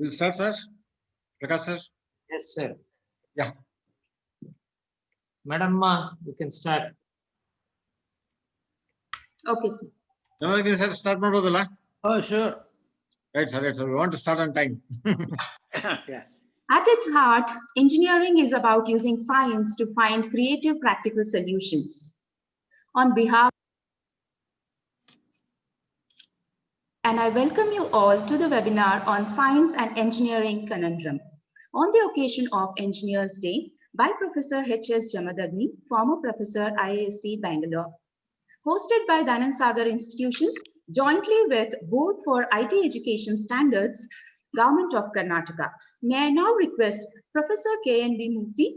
We'll start, sir. Prakash, sir. Yes, sir. Yeah. Madam, you can start. Okay, sir. Jamadagni, sir, start ಮಾಡೋದಲ್ಲ? Oh, sure. Right, sir. Right, sir. We want to start on time. Yeah. At its heart, engineering is about using science to find creative, practical solutions. On behalf, and I welcome you all to the webinar on Science and Engineering Conundrm. On the occasion of Engineers Day by Professor H.S. Jamadagni, former professor IISc Bangalore. Hosted by Dhananand Sagar Institutions, jointly with Board for IT Education Standards, Government of Karnataka. May I now request Professor K.N.B. Murthy,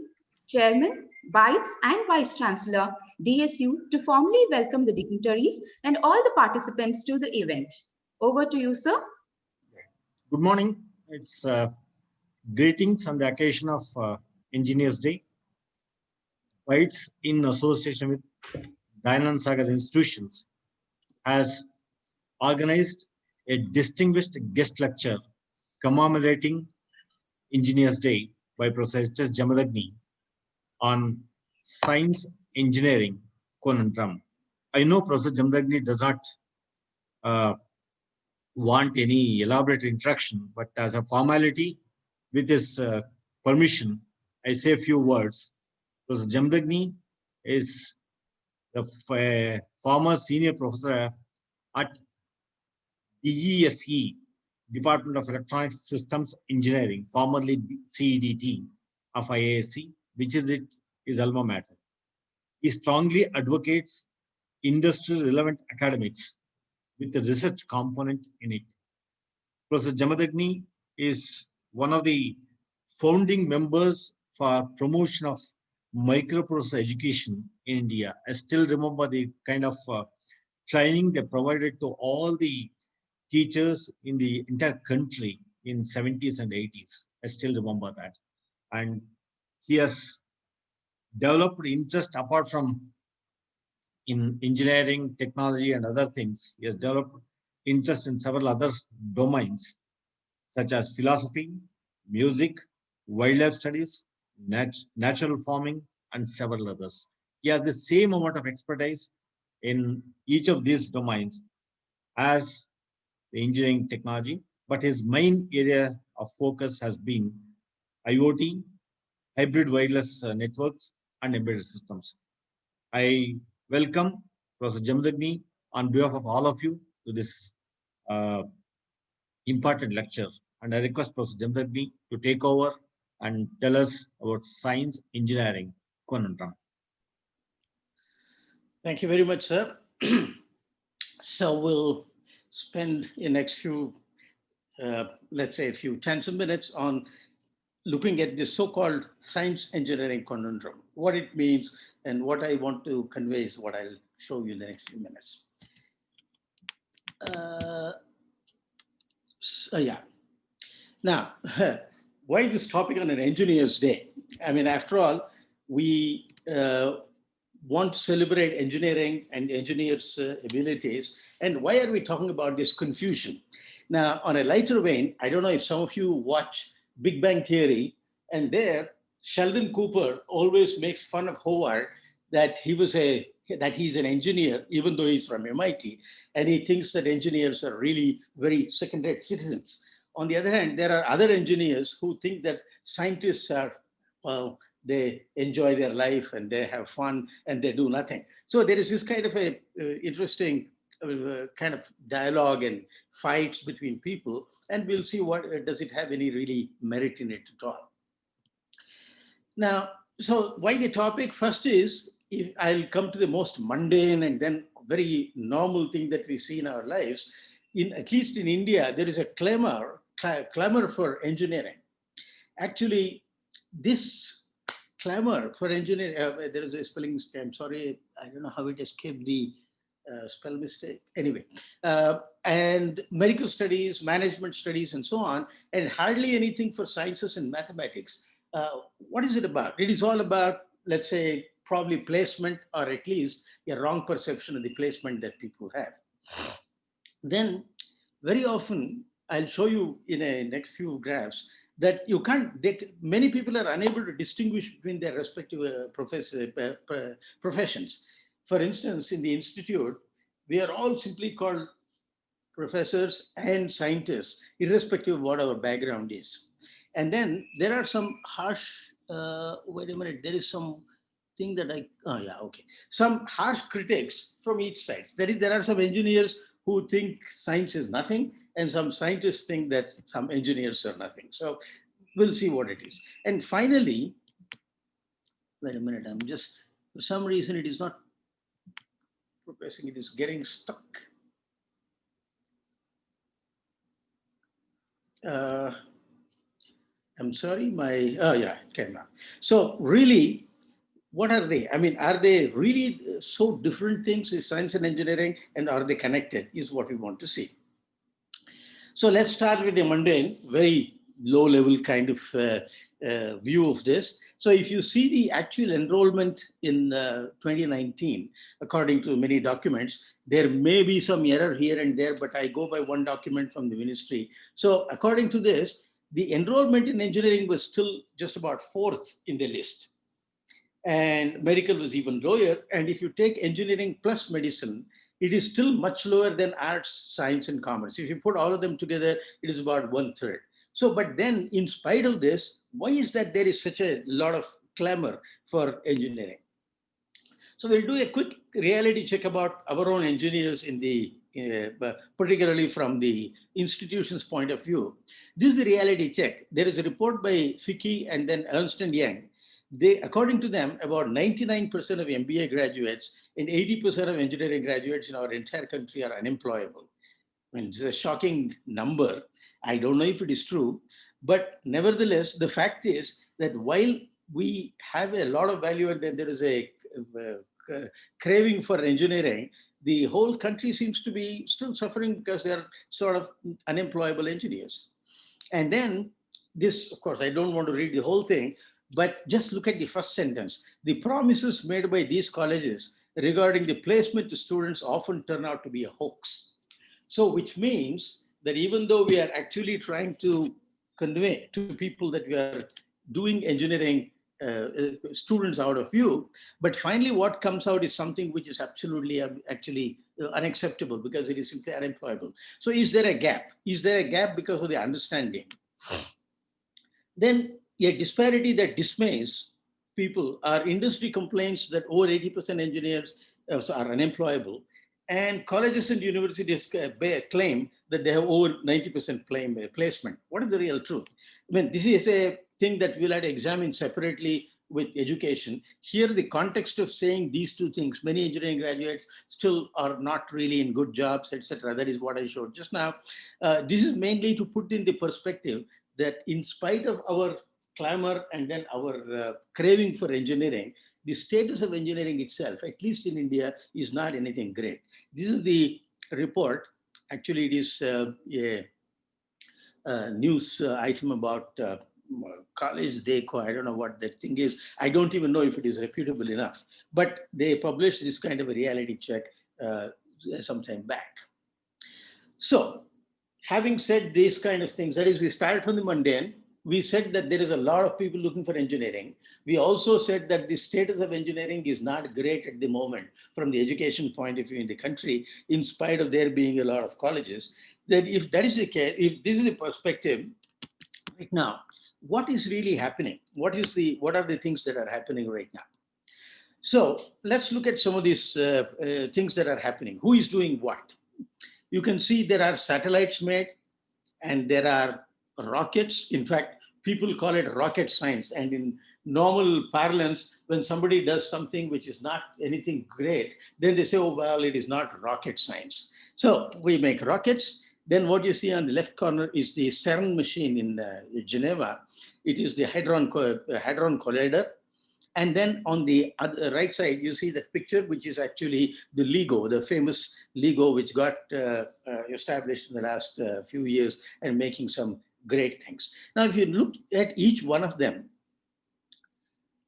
Chairman, BITES and Vice Chancellor, DSU, to formally welcome the dignitaries and all the participants to the event. Over to you, sir. Good morning. It's greetings on the occasion of Engineers Day. BITES, in association with Dhananand Sagar Institutions, has organized a distinguished guest lecture commemorating Engineers Day by Professor H.S. Jamadagni on Science Engineering Conundrm. I know Professor Jamadagni does not want any elaborate introduction, but as a formality, with his permission, I say a few words. Professor Jamadagni is the former senior professor at DESE, Department of Electronic Systems Engineering, formerly CEDT of IISc, which is his alma mater. He strongly advocates industry relevant academics with a research component in it. Professor Jamadagni is one of the founding members for promotion of microprocessor education in India. I still remember the kind of training they provided to all the teachers in the entire country in 70s and 80s. I still remember that. And he has developed interest apart from in engineering, technology, and other things. He has developed interest in several other domains, such as philosophy, music, wildlife studies, natural farming, and several others. He has the same amount of expertise in each of these domains as the engineering technology, but his main area of focus has been IoT, hybrid wireless networks, and embedded systems. I welcome Professor Jamadagni on behalf of all of you to this important lecture, and I request Professor Jamadagni to take over and tell us about science engineering conundrum. Thank you very much, sir. So we'll spend the next few, let's say a few tens of minutes on looking at this so-called science engineering conundrum, what it means and what I want to convey is what I'll show you in the next few minutes. Yeah. Now, why this topic on an engineer's day? I mean, after all, we want to celebrate engineering and engineers' abilities. And why are we talking about this confusion? Now, on a lighter vein, I don't know if some of you watch Big Bang Theory, and there Sheldon Cooper always makes fun of Howard that he's an engineer, even though he's from MIT, and he thinks that engineers are really very second-rate citizens. On the other hand, there are other engineers who think that scientists are, well, they enjoy their life and they have fun and they do nothing. So there is this kind of a interesting kind of dialogue and fights between people, and we'll see what does it have any really merit in it at all. Now, so why the topic? First is, if I'll come to the most mundane and then very normal thing that we see in our lives. At least in India, there is a clamor for engineering. Actually, this clamor for engineering, there is a spelling mistake. I'm sorry, I don't know how it escaped the spell mistake. Anyway, and medical studies, management studies, and so on, and hardly anything for sciences and mathematics. What is it about? It is all about, let's say, probably placement, or at least a wrong perception of the placement that people have. Then, very often, I'll show you in a next few graphs that you can't, many people are unable to distinguish between their respective professions. For instance, in the institute, we are all simply called professors and scientists, irrespective of what our background is. And then there are some harsh, wait a minute, there is some thing that oh yeah, okay. Some harsh critics from each side. That is, there are some engineers who think science is nothing, and some scientists think that some engineers are nothing. So we'll see what it is. And finally, wait a minute, I'm just, for some reason it is not progressing, it is getting stuck. I'm sorry, oh yeah, it came now. So really, what are they? I mean, are they really so different things, is science and engineering, and are they connected, is what we want to see. So let's start with the mundane, very low level kind of view of this. So if you see the actual enrollment in 2019, according to many documents, there may be some error here and there, but I go by one document from the ministry. So according to this, the enrollment in engineering was still just about fourth in the list. And medical was even lower. And if you take engineering plus medicine, it is still much lower than arts, science, and commerce. If you put all of them together, it is about 1/3. So, but then in spite of this, why is that there is such a lot of clamor for engineering? So we'll do a quick reality check about our own engineers in the, particularly from the institution's point of view. This is the reality check. There is a report by Fickey and then Ernst & Young. They, according to them, about 99% of MBA graduates and 80% of engineering graduates in our entire country are unemployable. I mean, it's a shocking number. I don't know if it is true, but nevertheless, the fact is that while we have a lot of value and then there is a craving for engineering, the whole country seems to be still suffering because they're sort of unemployable engineers. And then this, of course, I don't want to read the whole thing, but just look at the first sentence. The promises made by these colleges regarding the placement to students often turn out to be a hoax. So which means that even though we are actually trying to convey to people that we are doing engineering students out of view, but finally what comes out is something which is absolutely actually unacceptable because it is simply unemployable. So is there a gap? Is there a gap because of the understanding? Then a disparity that dismays people are industry complaints that over 80% engineers are unemployable, and colleges and universities claim that they have over 90% placement. What is the real truth? I mean, this is a thing that we'll have to examine separately with education. Here, the context of saying these two things, many engineering graduates still are not really in good jobs, etc. That is what I showed just now. This is mainly to put in the perspective that in spite of our clamor and then our craving for engineering, the status of engineering itself, at least in India, is not anything great. This is the report. Actually, it is a news item about college Deco. I don't know what that thing is. I don't even know if it is reputable enough. But they published this kind of a reality check some time back. So, having said these kind of things, that is, we started from the mundane. We said that there is a lot of people looking for engineering. We also said that the status of engineering is not great at the moment from the education point of view in the country, in spite of there being a lot of colleges. That if that is the case, if this is the perspective right now, what is really happening? What are the things that are happening right now? So let's look at some of these things that are happening. Who is doing what? You can see there are satellites made and there are rockets. In fact, people call it rocket science. And in normal parlance, when somebody does something which is not anything great, then they say, oh, well, it is not rocket science. So we make rockets. Then what you see on the left corner is the CERN machine in Geneva. It is the Hadron Collider. And then on the other right side, you see that picture, which is actually the LIGO, the famous LIGO, which got established in the last few years and making some great things. Now, if you look at each one of them,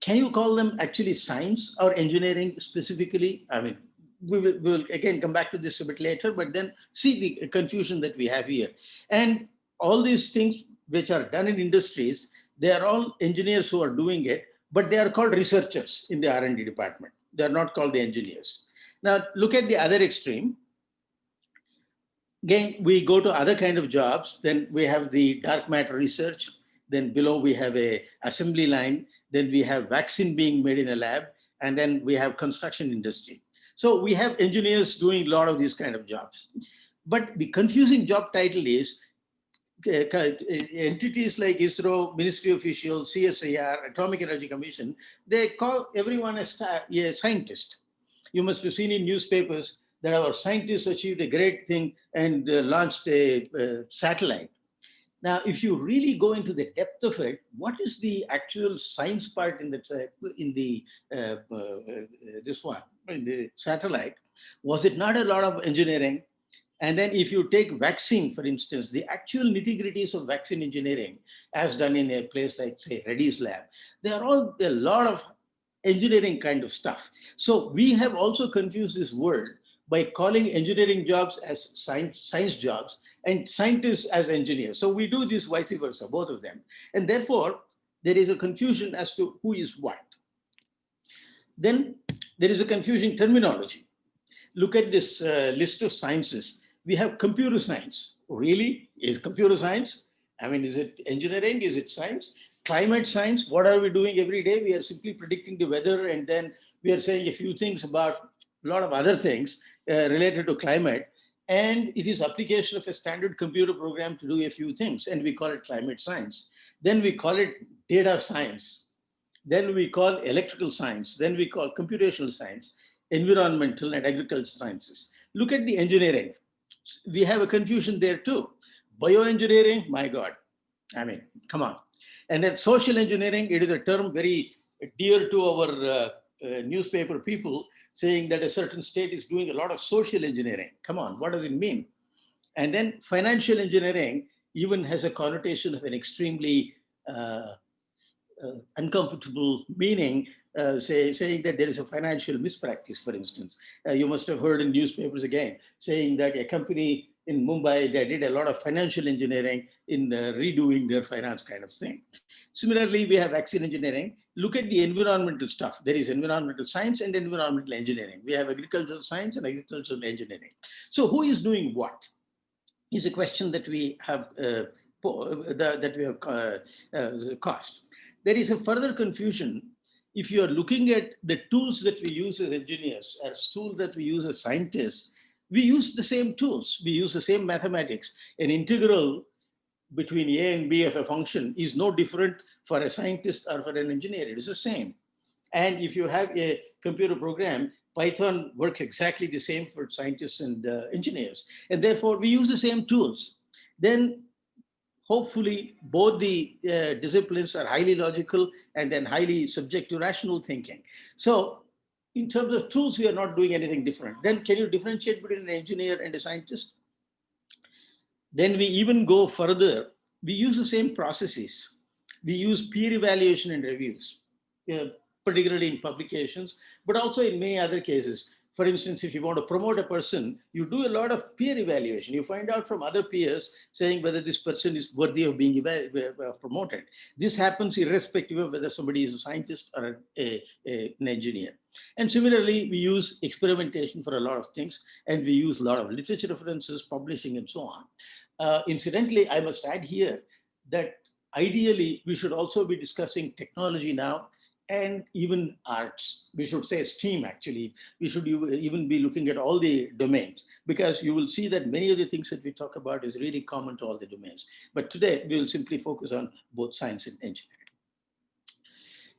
can you call them actually science or engineering specifically? I mean, we'll again come back to this a bit later, but then see the confusion that we have here. And all these things which are done in industries, they are all engineers who are doing it, but they are called researchers in the R&D department. They are not called the engineers. Now, look at the other extreme. Again, we go to other kind of jobs. Then we have the dark matter research. Then below we have a assembly line. Then we have vaccine being made in a lab. And then we have construction industry. So we have engineers doing a lot of these kind of jobs. But the confusing job title is entities like ISRO, ministry officials, CSIR, Atomic Energy Commission, they call everyone a scientist. You must have seen in newspapers that our scientists achieved a great thing and launched a satellite. Now, if you really go into the depth of it, what is the actual science part in the satellite? Was it not a lot of engineering? And then if you take vaccine, for instance, the actual nitty-gritties of vaccine engineering as done in a place like, say, Reddy's lab, they are all a lot of engineering kind of stuff. So we have also confused this word by calling engineering jobs as science jobs and scientists as engineers. So we do this vice versa, both of them. And therefore, there is a confusion as to who is what. Then there is a confusing terminology. Look at this list of sciences. We have computer science. Really? Is computer science? I mean, is it engineering? Is it science? Climate science, what are we doing every day? We are simply predicting the weather, and then we are saying a few things about a lot of other things related to climate. And it is application of a standard computer program to do a few things, and we call it climate science. Then we call it data science. Then we call electrical science. Then we call computational science, environmental and agricultural sciences. Look at the engineering. We have a confusion there too. Bioengineering, my God. I mean, come on. And then social engineering, it is a term very dear to our newspaper people, saying that a certain state is doing a lot of social engineering. Come on, what does it mean? And then financial engineering even has a connotation of an extremely uncomfortable meaning, saying that there is a financial mispractice, for instance. You must have heard in newspapers again, saying that a company in Mumbai, they did a lot of financial engineering in redoing their finance kind of thing. Similarly, we have vaccine engineering. Look at the environmental stuff. There is environmental science and environmental engineering. We have agricultural science and agricultural engineering. So who is doing what is a question that we have caused. There is a further confusion. If you are looking at the tools that we use as engineers, as tools that we use as scientists, we use the same tools. We use the same mathematics. An integral between a and b of a function is no different for a scientist or for an engineer. It is the same. And if you have a computer program, Python works exactly the same for scientists and engineers. And therefore, we use the same tools. Then hopefully, both the disciplines are highly logical and then highly subject to rational thinking. So in terms of tools, we are not doing anything different. Then can you differentiate between an engineer and a scientist? Then we even go further. We use the same processes. We use peer evaluation and reviews, particularly in publications, but also in many other cases. For instance, if you want to promote a person, you do a lot of peer evaluation. You find out from other peers saying whether this person is worthy of being promoted. This happens irrespective of whether somebody is a scientist or an engineer. And similarly, we use experimentation for a lot of things, and we use a lot of literature references, publishing, and so on. Incidentally, I must add here that ideally, we should also be discussing technology now, and even arts. We should say STEAM, actually. We should even be looking at all the domains, because you will see that many of the things that we talk about is really common to all the domains. But today, we will simply focus on both science and engineering.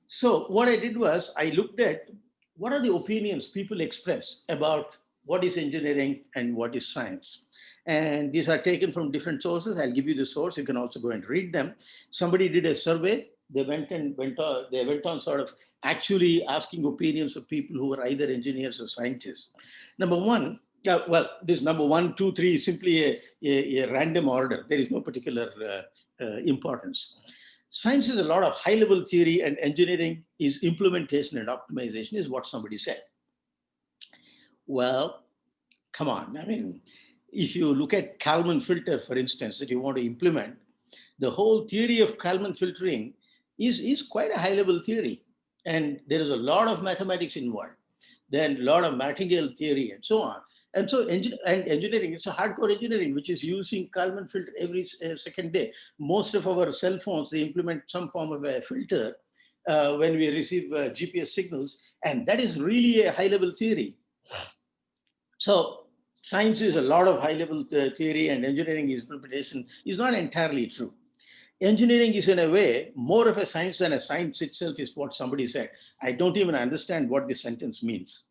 So what I did was, I looked at what are the opinions people express about what is engineering and what is science. And these are taken from different sources. I'll give you the source. You can also go and read them. Somebody did a survey. They went on sort of actually asking opinions of people who were either engineers or scientists. Number one, well, this number 1, 2, 3 is simply a random order. There is no particular importance. Science is a lot of high-level theory, and engineering is implementation and optimization, is what somebody said. Well, come on. I mean, if you look at Kalman filter, for instance, that you want to implement, the whole theory of Kalman filtering is quite a high level theory. And there is a lot of mathematics involved, then a lot of material theory and so on. And so engineering, it's a hardcore engineering, which is using Kalman filter every second day. Most of our cell phones, they implement some form of a filter when we receive GPS signals. And that is really a high level theory. So science is a lot of high level theory, and engineering interpretation is not entirely true. Engineering is in a way more of a science than a science itself, is what somebody said. I don't even understand what this sentence means.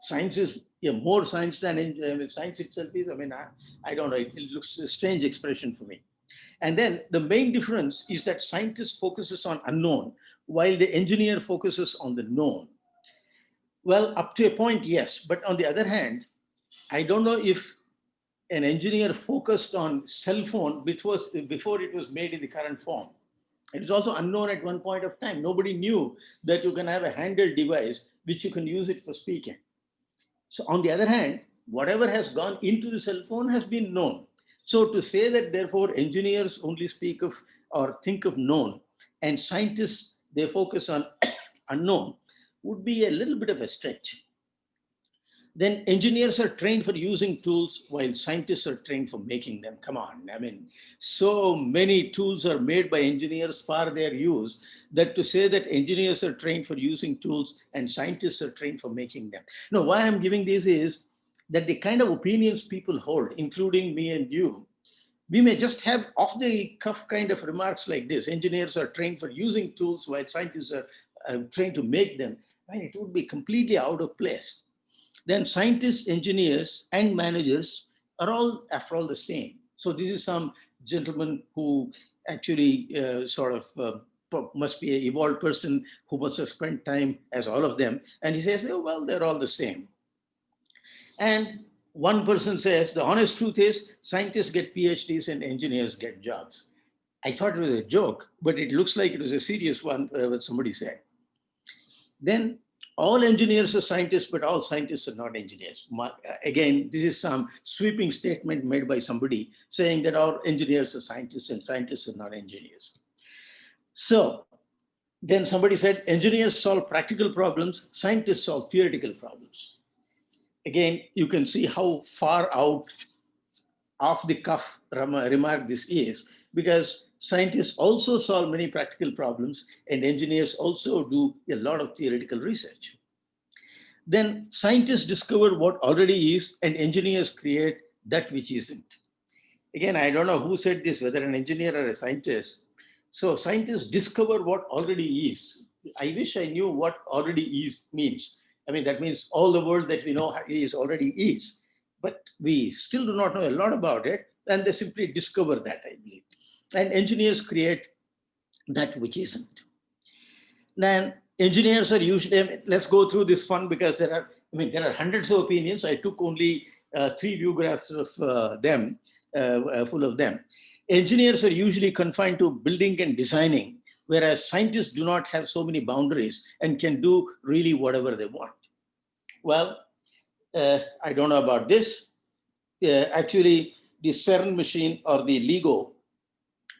Science is more science than science itself is. I mean, I don't know. It looks a strange expression for me. And then the main difference is that scientist focuses on unknown, while the engineer focuses on the known. Well, up to a point, yes. But on the other hand, I don't know if an engineer focused on cell phone, which was before it was made in the current form. It was also unknown at one point of time. Nobody knew that you can have a handheld device which you can use it for speaking. So on the other hand, whatever has gone into the cell phone has been known. So to say that therefore engineers only speak of or think of known and scientists, they focus on unknown would be a little bit of a stretch. Then engineers are trained for using tools while scientists are trained for making them. Come on, I mean, so many tools are made by engineers for their use that to say that engineers are trained for using tools and scientists are trained for making them. No, why I'm giving this is that the kind of opinions people hold, including me and you, we may just have off the cuff kind of remarks like this. Engineers are trained for using tools while scientists are trained to make them. I mean, it would be completely out of place. Then scientists, engineers, and managers are all, after all, the same. So this is some gentleman who actually must be an evolved person who must have spent time as all of them. And he says, oh, well, they're all the same. And one person says, the honest truth is scientists get PhDs and engineers get jobs. I thought it was a joke, but it looks like it was a serious one, what somebody said. Then all engineers are scientists, but all scientists are not engineers. Again, this is some sweeping statement made by somebody saying that all engineers are scientists and scientists are not engineers. So then somebody said, engineers solve practical problems, scientists solve theoretical problems. Again, you can see how far out off the cuff remark this is, because scientists also solve many practical problems and engineers also do a lot of theoretical research. Then scientists discover what already is and engineers create that which isn't. Again, I don't know who said this, whether an engineer or a scientist. So scientists discover what already is. I wish I knew what already is means. I mean, that means all the world that we know is already is. But we still do not know a lot about it, and they simply discover that, I believe. And engineers create that which isn't. Then engineers are usually, let's go through this fun because there are hundreds of opinions. I took only 3 view graphs of them, full of them. Engineers are usually confined to building and designing, whereas scientists do not have so many boundaries and can do really whatever they want. Well, I don't know about this. Actually, the CERN machine or the LEGO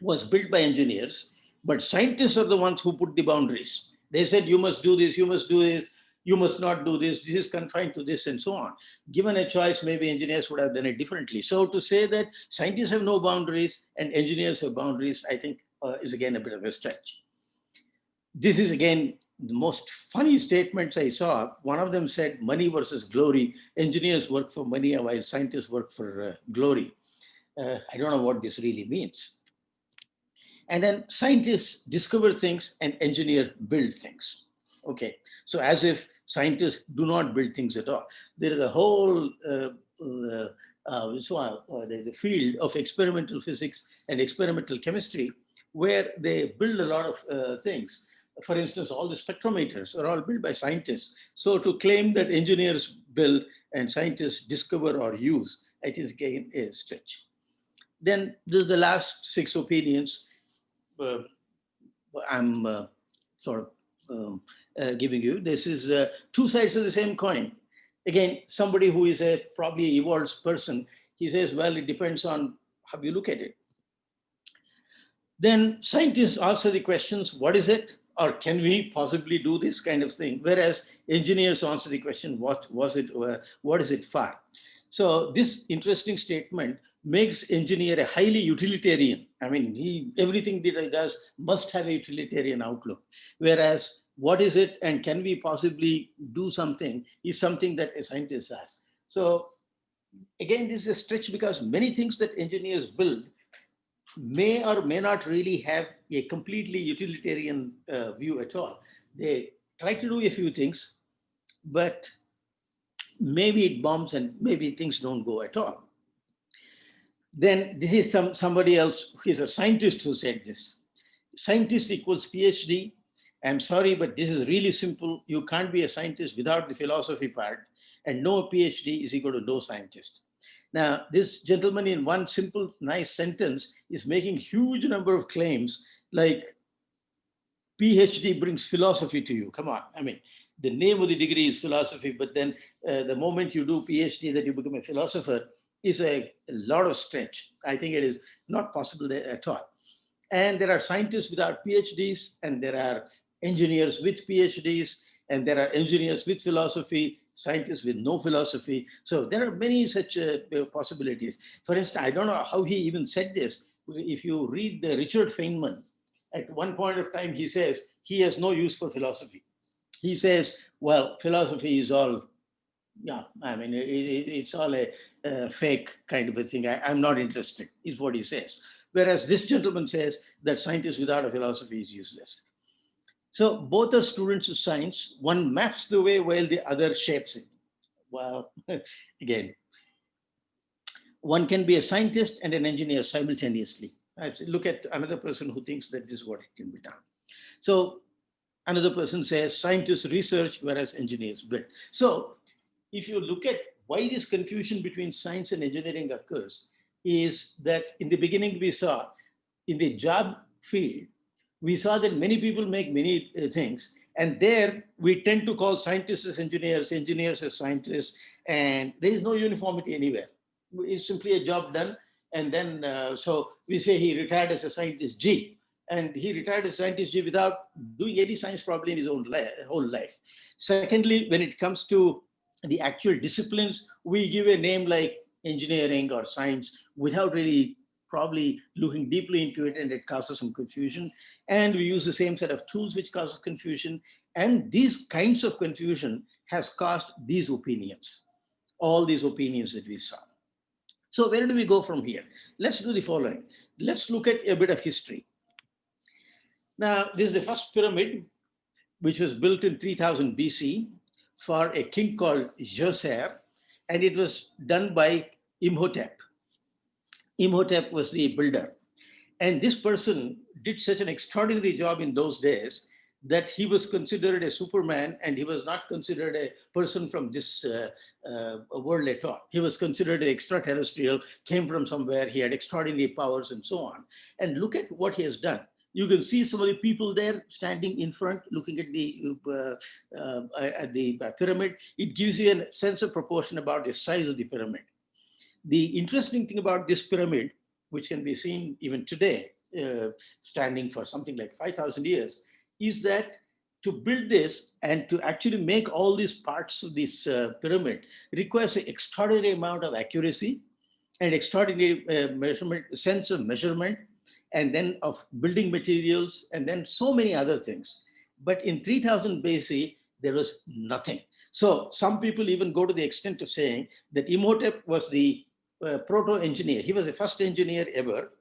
was built by engineers, but scientists are the ones who put the boundaries. They said, you must do this, you must do this, you must not do this is confined to this, and so on. Given a choice, maybe engineers would have done it differently. So to say that scientists have no boundaries and engineers have boundaries, I think is again a bit of a stretch. This is again the most funny statements I saw. One of them said, money versus glory. Engineers work for money while scientists work for glory. I don't know what this really means. And then scientists discover things and engineers build things. Okay, so as if scientists do not build things at all. There is a whole the field of experimental physics and experimental chemistry where they build a lot of things. For instance, all the spectrometers are all built by scientists. So to claim that engineers build and scientists discover or use, I think again is a stretch. Then there's the last 6 opinions. I'm giving you. This is 2 sides of the same coin. Again, somebody who is a probably evolved person, he says, well, it depends on how you look at it. Then scientists answer the questions, what is it? Or can we possibly do this kind of thing? Whereas engineers answer the question, what was it? What is it for? So this interesting statement makes engineer a highly utilitarian. I mean, everything that he does must have a utilitarian outlook. Whereas what is it and can we possibly do something is something that a scientist has. So again, this is a stretch because many things that engineers build may or may not really have a completely utilitarian view at all. They try to do a few things, but maybe it bombs and maybe things don't go at all. Then this is somebody else who is a scientist who said this. Scientist equals PhD. I'm sorry, but this is really simple. You can't be a scientist without the philosophy part, and no PhD is equal to no scientist. Now, this gentleman in one simple, nice sentence is making huge number of claims like PhD brings philosophy to you. Come on. I mean, the name of the degree is philosophy, but then the moment you do PhD that you become a philosopher is a lot of stretch. I think it is not possible there at all. And there are scientists without PhDs, and there are engineers with PhDs, and there are engineers with philosophy, scientists with no philosophy. So there are many such possibilities. For instance, I don't know how he even said this. If you read the Richard Feynman, at one point of time, he says he has no use for philosophy. He says, well, philosophy is all, yeah, I mean, it's all a fake kind of a thing. I'm not interested, is what he says. Whereas this gentleman says that scientist without a philosophy is useless. So both are students of science. One maps the way while the other shapes it. Well, again, one can be a scientist and an engineer simultaneously. Look at another person who thinks that this is what can be done. So another person says scientists research, whereas engineers build. So if you look at why this confusion between science and engineering occurs, is that in the beginning we saw in the job field, we saw that many people make many things, and there we tend to call scientists as engineers, engineers as scientists, and there is no uniformity anywhere. It's simply a job done, and then so we say he retired as a scientist G, and he retired as a scientist G without doing any science probably in his own whole life. Secondly, when it comes to the actual disciplines, we give a name like engineering or science without really probably looking deeply into it, and it causes some confusion. And we use the same set of tools which causes confusion. And these kinds of confusion has caused these opinions, all these opinions that we saw. So where do we go from here? Let's do the following. Let's look at a bit of history. Now, this is the first pyramid, which was built in 3000 BC for a king called Djoser, and it was done by Imhotep. Imhotep was the builder. And this person did such an extraordinary job in those days that he was considered a superman, and he was not considered a person from this world at all. He was considered an extraterrestrial, came from somewhere, he had extraordinary powers and so on. And look at what he has done. You can see some of the people there standing in front, looking at the pyramid. It gives you a sense of proportion about the size of the pyramid. The interesting thing about this pyramid, which can be seen even today, standing for something like 5,000 years, is that to build this and to actually make all these parts of this pyramid requires an extraordinary amount of accuracy and extraordinary sense of measurement, and then of building materials, and then so many other things. But in 3000 BC, there was nothing. So some people even go to the extent of saying that Imhotep was the proto-engineer. He was the first engineer ever,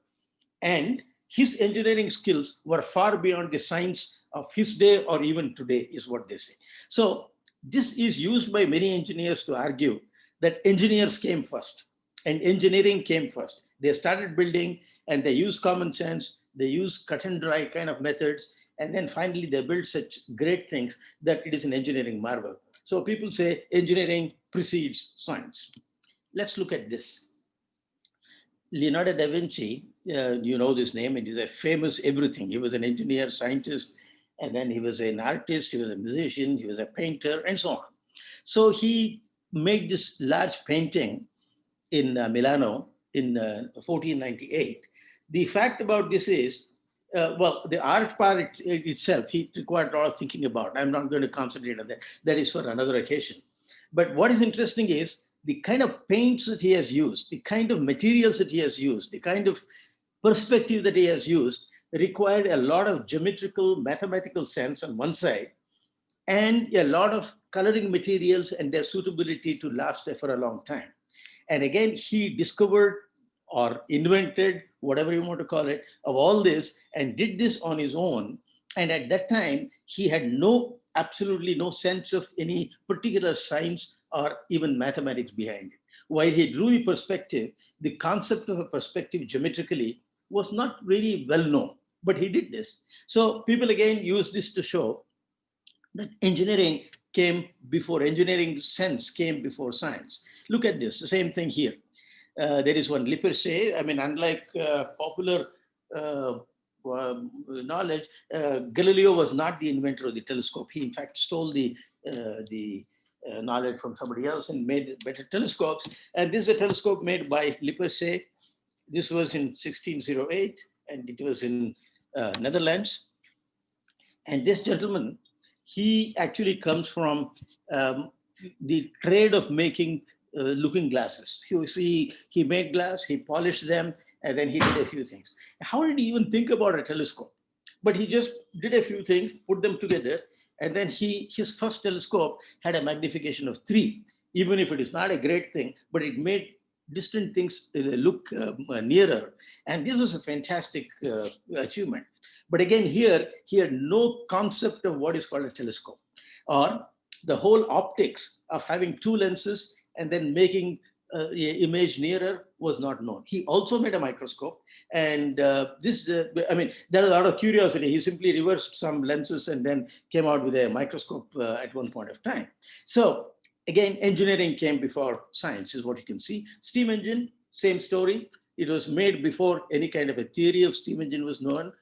and his engineering skills were far beyond the science of his day or even today, is what they say. So this is used by many engineers to argue that engineers came first and engineering came first. They started building and they used common sense, they used cut and dry kind of methods, and then finally they built such great things that it is an engineering marvel. So people say engineering precedes science. Let's look at this. Leonardo da Vinci, you know this name, and he's a famous everything. He was an engineer, scientist, and then he was an artist, he was a musician, he was a painter, and so on. So he made this large painting in Milano in 1498. The fact about this is, well, the art part itself, he required a lot of thinking about. I'm not going to concentrate on that. That is for another occasion. But what is interesting is the kind of paints that he has used, the kind of materials that he has used, the kind of perspective that he has used required a lot of geometrical, mathematical sense on one side, and a lot of coloring materials and their suitability to last for a long time. And again, he discovered or invented, whatever you want to call it, of all this and did this on his own. And at that time, he had absolutely no sense of any particular science or even mathematics behind it. While he drew the perspective, the concept of a perspective geometrically was not really well known, but he did this. So people again use this to show that engineering sense came before science. Look at this, the same thing here. There is one Lippershey. I mean, unlike popular knowledge, Galileo was not the inventor of the telescope. He in fact stole the knowledge from somebody else and made better telescopes. And this is a telescope made by Lippershey. This was in 1608, and it was in Netherlands. And this gentleman, he actually comes from the trade of making looking glasses. You see, he made glass, he polished them, and then he did a few things. How did he even think about a telescope? But he just did a few things, put them together, and then his first telescope had a magnification of 3, even if it is not a great thing, but it made distant things look nearer. And this was a fantastic achievement. But again, here, he had no concept of what is called a telescope, or the whole optics of having 2 lenses and then making image nearer was not known. He also made a microscope, and I mean, there was a lot of curiosity. He simply reversed some lenses and then came out with a microscope at one point of time. So again, engineering came before science, is what you can see. Steam engine, same story. It was made before any kind of a theory of steam engine was known.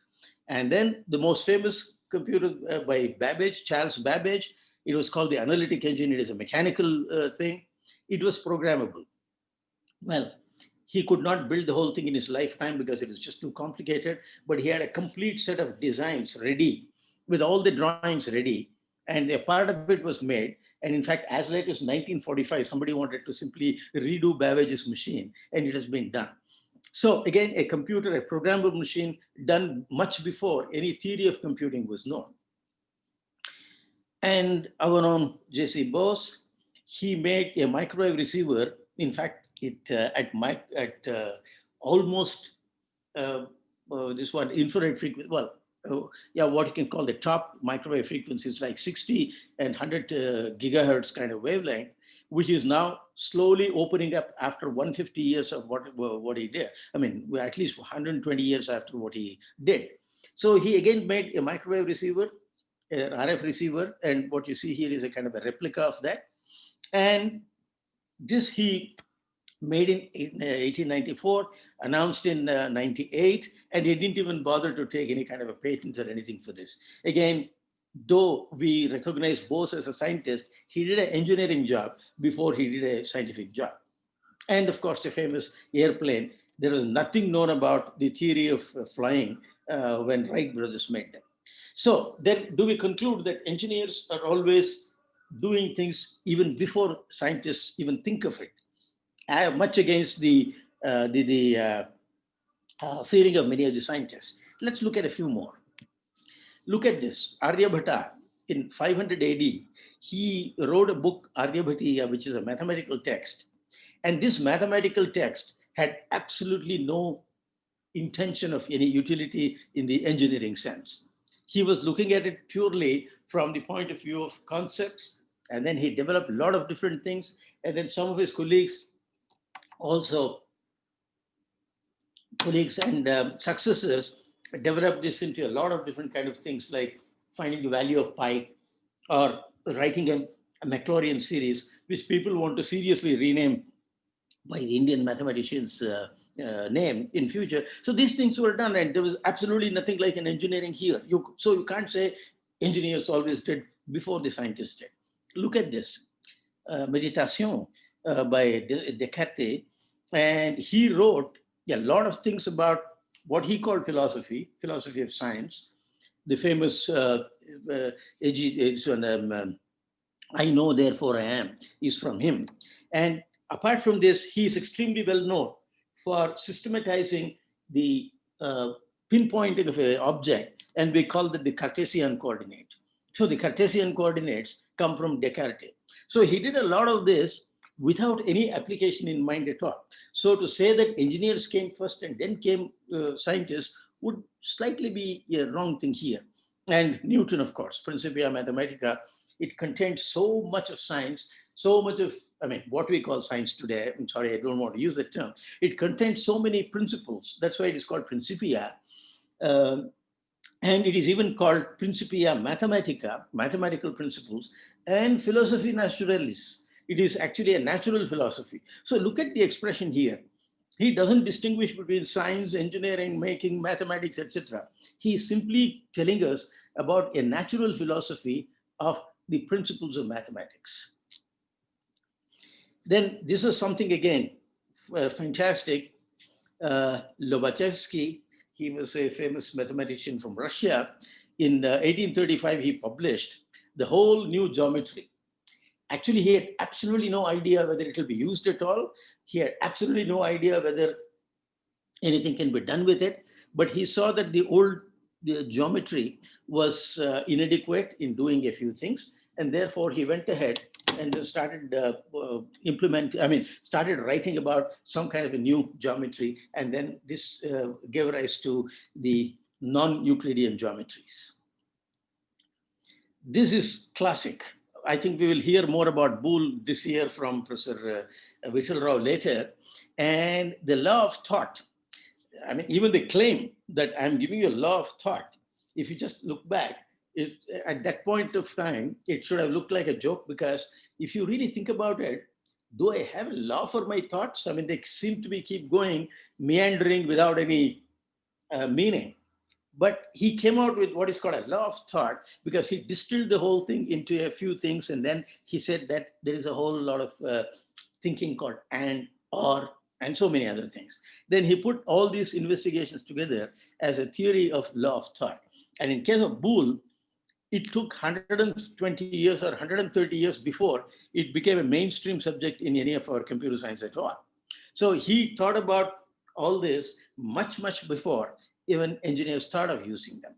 And then the most famous computer by Babbage, Charles Babbage, it was called the analytic engine. It is a mechanical thing. It was programmable. Well, he could not build the whole thing in his lifetime because it was just too complicated, but he had a complete set of designs ready with all the drawings ready, and a part of it was made. And in fact, as late as 1945, somebody wanted to simply redo Babbage's machine, and it has been done. So again, a computer, a programmable machine done much before any theory of computing was known. And our own J.C. Bose, he made a microwave receiver. In fact, it at almost this one infrared frequency. Well, what you can call the top microwave frequencies, like 60 and 100 gigahertz kind of wavelength, which is now slowly opening up after 150 years of what he did. I mean, at least 120 years after what he did. So he again made a microwave receiver, an RF receiver, and what you see here is a kind of a replica of that. And this he made in 1894, announced in 98, and he didn't even bother to take any kind of a patent or anything for this. Again, though we recognize Bose as a scientist, he did an engineering job before he did a scientific job. And of course, the famous airplane, there was nothing known about the theory of flying when Wright brothers made them. So then do we conclude that engineers are always doing things even before scientists even think of it? Much against the feeling of many of the scientists. Let's look at a few more. Look at this. Aryabhata, in 500 AD, he wrote a book, Aryabhatiya, which is a mathematical text. And this mathematical text had absolutely no intention of any utility in the engineering sense. He was looking at it purely from the point of view of concepts, and then he developed a lot of different things. And then some of his colleagues and successors developed this into a lot of different kind of things, like finding the value of pi, or writing a Maclaurin series, which people want to seriously rename by the Indian mathematician's name in future. So these things were done, and there was absolutely nothing like an engineering here. So you can't say engineers always did before the scientists did. Look at this. Méditation by Descartes. And he wrote a lot of things about what he called philosophy of science. The famous I know, therefore I am, is from him. And apart from this, he is extremely well known for systematizing the pinpointing of an object, and we call that the Cartesian coordinate. So the Cartesian coordinates come from Descartes. So he did a lot of this without any application in mind at all. So to say that engineers came first and then came scientists would slightly be a wrong thing here. And Newton, of course, Principia Mathematica, it contains so much of science, so much of, I mean, what we call science today. I'm sorry, I don't want to use that term. It contains so many principles. That's why it is called Principia. And it is even called Principia Mathematica, mathematical principles, and Philosophy Naturalis. It is actually a natural philosophy. So look at the expression here. He doesn't distinguish between science, engineering, making, mathematics, etc. He is simply telling us about a natural philosophy of the principles of mathematics. Then this was something again fantastic. Lobachevsky, he was a famous mathematician from Russia. In 1835, he published the whole new geometry. Actually, he had absolutely no idea whether it will be used at all. He had absolutely no idea whether anything can be done with it. But he saw that the geometry was inadequate in doing a few things. And therefore, he went ahead and started started writing about some kind of a new geometry. And then this gave rise to the non-Euclidean geometries. This is classic. I think we will hear more about Boole this year from Professor Vishal Rao later. And the law of thought, I mean, even the claim that I'm giving you a law of thought, if you just look back, at that point of time, it should have looked like a joke, because if you really think about it, do I have a law for my thoughts? I mean, they seem to be keep going, meandering without any meaning. But he came out with what is called a law of thought, because he distilled the whole thing into a few things. And then he said that there is a whole lot of thinking called and, or, and so many other things. Then he put all these investigations together as a theory of law of thought. And in case of Boole, it took 120 years or 130 years before it became a mainstream subject in any of our computer science at all. So he thought about all this much, much before even engineers thought of using them.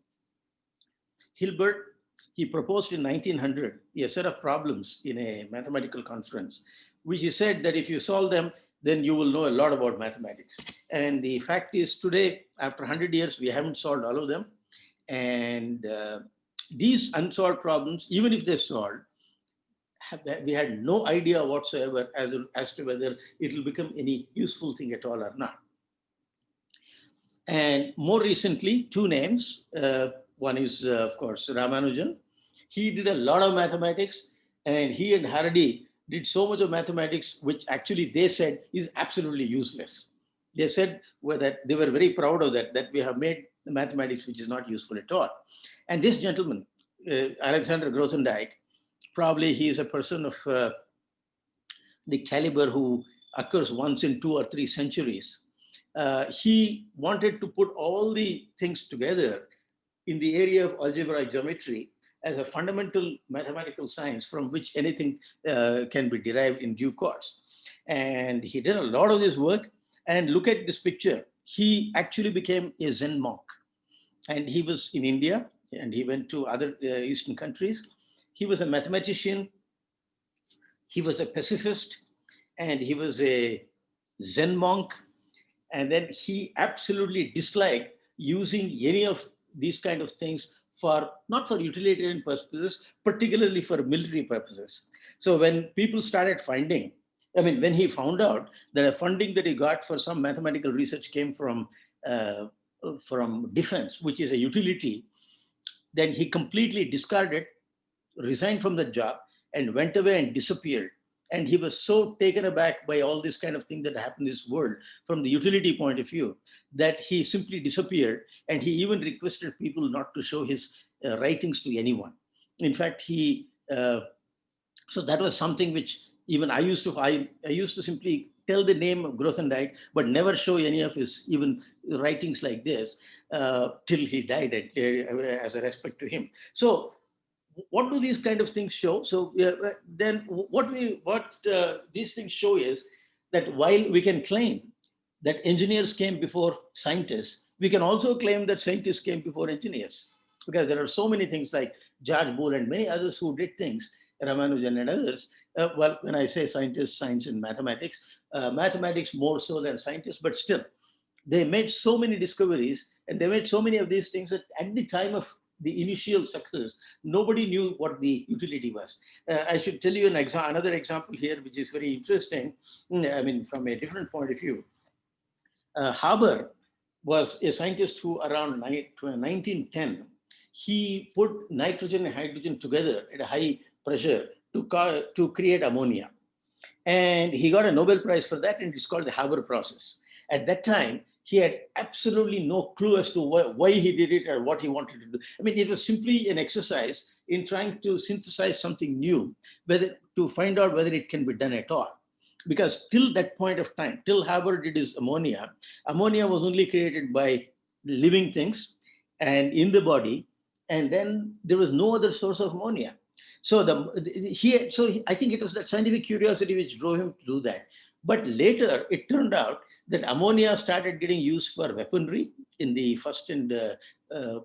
Hilbert, he proposed in 1900 a set of problems in a mathematical conference, which he said that if you solve them, then you will know a lot about mathematics. And the fact is, today, after 100 years, we haven't solved all of them. And these unsolved problems, even if they're solved, we had no idea whatsoever as to whether it will become any useful thing at all or not. And more recently, two names. One is, of course, Ramanujan. He did a lot of mathematics, and he and Hardy did so much of mathematics, which actually they said is absolutely useless. They said that they were very proud of that we have made mathematics which is not useful at all. And this gentleman, Alexander Grothendieck, probably he is a person of the caliber who occurs once in 2 or 3 centuries. He wanted to put all the things together in the area of algebraic geometry as a fundamental mathematical science from which anything can be derived in due course. And he did a lot of this work. And look at this picture. He actually became a Zen monk. And he was in India, and he went to other Eastern countries. He was a mathematician. He was a pacifist, and he was a Zen monk. And then he absolutely disliked using any of these kind of things for, not for utilitarian purposes, particularly for military purposes. So when people started finding, when he found out that a funding that he got for some mathematical research came from defense, which is a utility, then he completely discarded, resigned from the job, and went away and disappeared. And he was so taken aback by all this kind of thing that happened in this world from the utility point of view that he simply disappeared. And he even requested people not to show his writings to anyone. In fact, so that was something which Even I used to simply tell the name of Grothendieck, but never show any of his even writings like this till he died as a respect to him. So what do these kind of things show? So then what these things show is that while we can claim that engineers came before scientists, we can also claim that scientists came before engineers, because there are so many things like George Boole and many others who did things, Ramanujan and others. Well, when I say scientists, science and mathematics, mathematics more so than scientists, but still, they made so many discoveries and they made so many of these things that at the time of the initial success, nobody knew what the utility was. I should tell you another example here, which is very interesting. I mean, from a different point of view. Haber was a scientist who around 1910, he put nitrogen and hydrogen together at a high pressure to create ammonia. And he got a Nobel Prize for that, and it's called the Haber process. At that time, he had absolutely no clue as to why he did it or what he wanted to do. I mean, it was simply an exercise in trying to synthesize something new, to find out whether it can be done at all. Because till that point of time, till Haber did his ammonia, ammonia was only created by living things and in the body, and then there was no other source of ammonia. So I think it was that scientific curiosity which drove him to do that. But later it turned out that ammonia started getting used for weaponry in the first and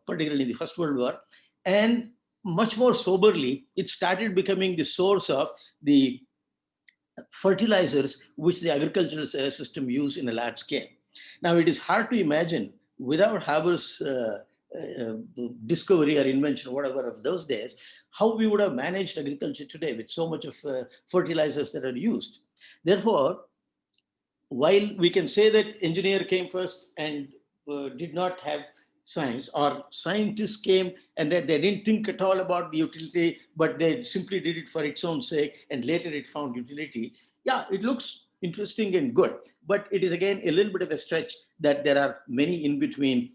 particularly in the First World War, and much more soberly, it started becoming the source of the fertilizers which the agricultural system used in a large scale. Now, it is hard to imagine without Haber's discovery or invention, whatever of those days, how we would have managed agriculture today with so much of fertilizers that are used. Therefore, while we can say that engineer came first and did not have science, or scientists came and that they didn't think at all about the utility, but they simply did it for its own sake, and later it found utility. Yeah, it looks interesting and good, but it is again a little bit of a stretch that there are many in between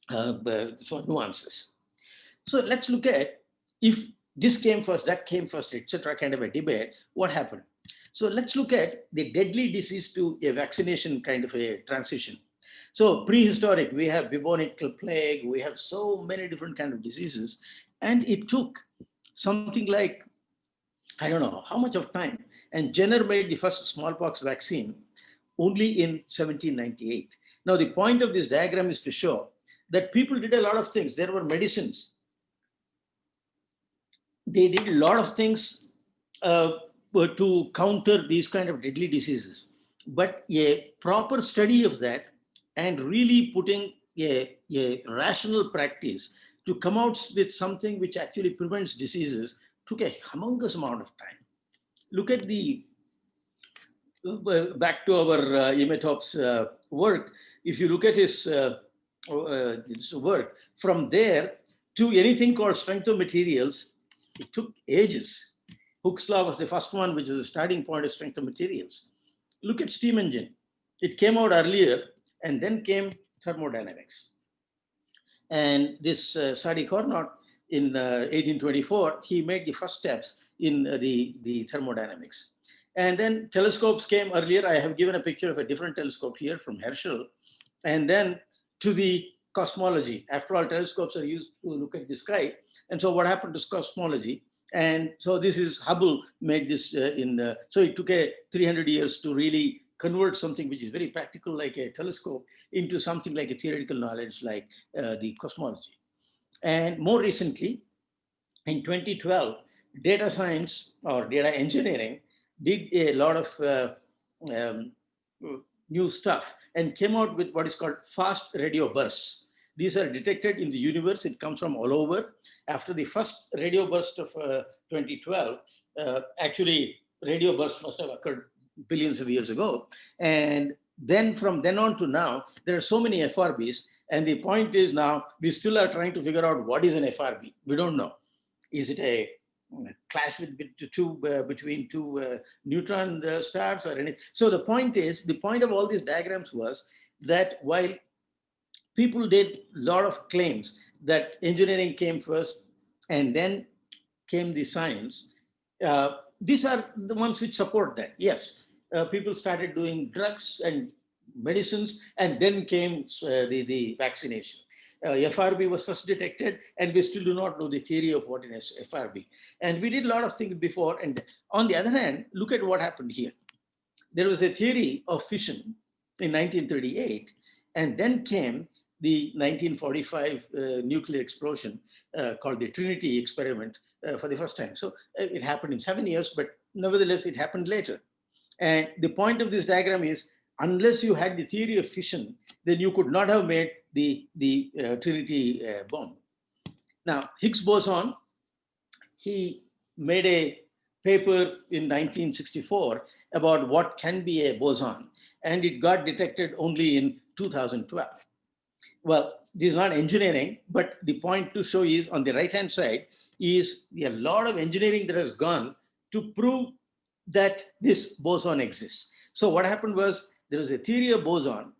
nuances. So let's look at, if this came first, that came first, etc., kind of a debate, what happened? So let's look at the deadly disease to a vaccination kind of a transition. So prehistoric, we have bubonic plague, we have so many different kind of diseases, and it took something like, I don't know how much of time, and Jenner made the first smallpox vaccine only in 1798. Now, the point of this diagram is to show that people did a lot of things. There were medicines. They did a lot of things to counter these kind of deadly diseases. But a proper study of that and really putting a rational practice to come out with something which actually prevents diseases took a humongous amount of time. Look at back to our Emetop's work. If you look at his work, from there to anything called strength of materials, it took ages. Hooke's law was the first one, which is the starting point of strength of materials. Look at steam engine. It came out earlier, and then came thermodynamics. And this Sadi Carnot in 1824, he made the first steps in the thermodynamics. And then telescopes came earlier. I have given a picture of a different telescope here from Herschel. And then to the cosmology. After all, telescopes are used to look at the sky. And so what happened to cosmology? And so this is Hubble made this so it took 300 years to really convert something which is very practical like a telescope into something like a theoretical knowledge like the cosmology. And more recently, in 2012, data science or data engineering did a lot of new stuff and came out with what is called fast radio bursts. These are detected in the universe. It comes from all over. After the first radio burst of 2012, actually radio burst must have occurred billions of years ago. And then from then on to now, there are so many FRBs. And the point is now, we still are trying to figure out what is an FRB. We don't know. Is it a clash between two neutron stars or anything? So the point is, the point of all these diagrams was that while people did a lot of claims that engineering came first and then came the science, these are the ones which support that. Yes, people started doing drugs and medicines, and then came the vaccination. FRB was first detected, and we still do not know the theory of what is FRB. And we did a lot of things before. And on the other hand, look at what happened here. There was a theory of fission in 1938, and then came the 1945 nuclear explosion called the Trinity experiment for the first time. So it happened in 7 years, but nevertheless, it happened later. And the point of this diagram is, unless you had the theory of fission, then you could not have made the Trinity bomb. Now, Higgs boson, he made a paper in 1964 about what can be a boson, and it got detected only in 2012. Well, this is not engineering, but the point to show is on the right-hand side is a lot of engineering that has gone to prove that this boson exists. So what happened was there was a theory of boson,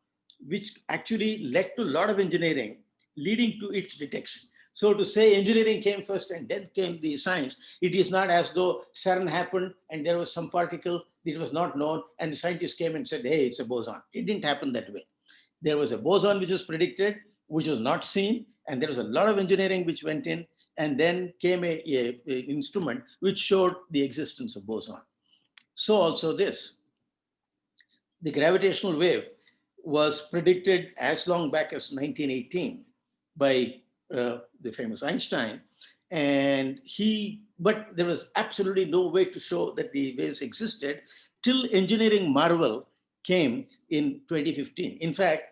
which actually led to a lot of engineering leading to its detection. So to say engineering came first and then came the science, it is not as though CERN happened and there was some particle that was not known and the scientists came and said, hey, it's a boson. It didn't happen that way. There was a boson which was predicted, which was not seen, and there was a lot of engineering which went in, and then came a instrument which showed the existence of boson. So also this, the gravitational wave was predicted as long back as 1918 by the famous Einstein, and but there was absolutely no way to show that the waves existed till engineering marvel came in 2015. In fact,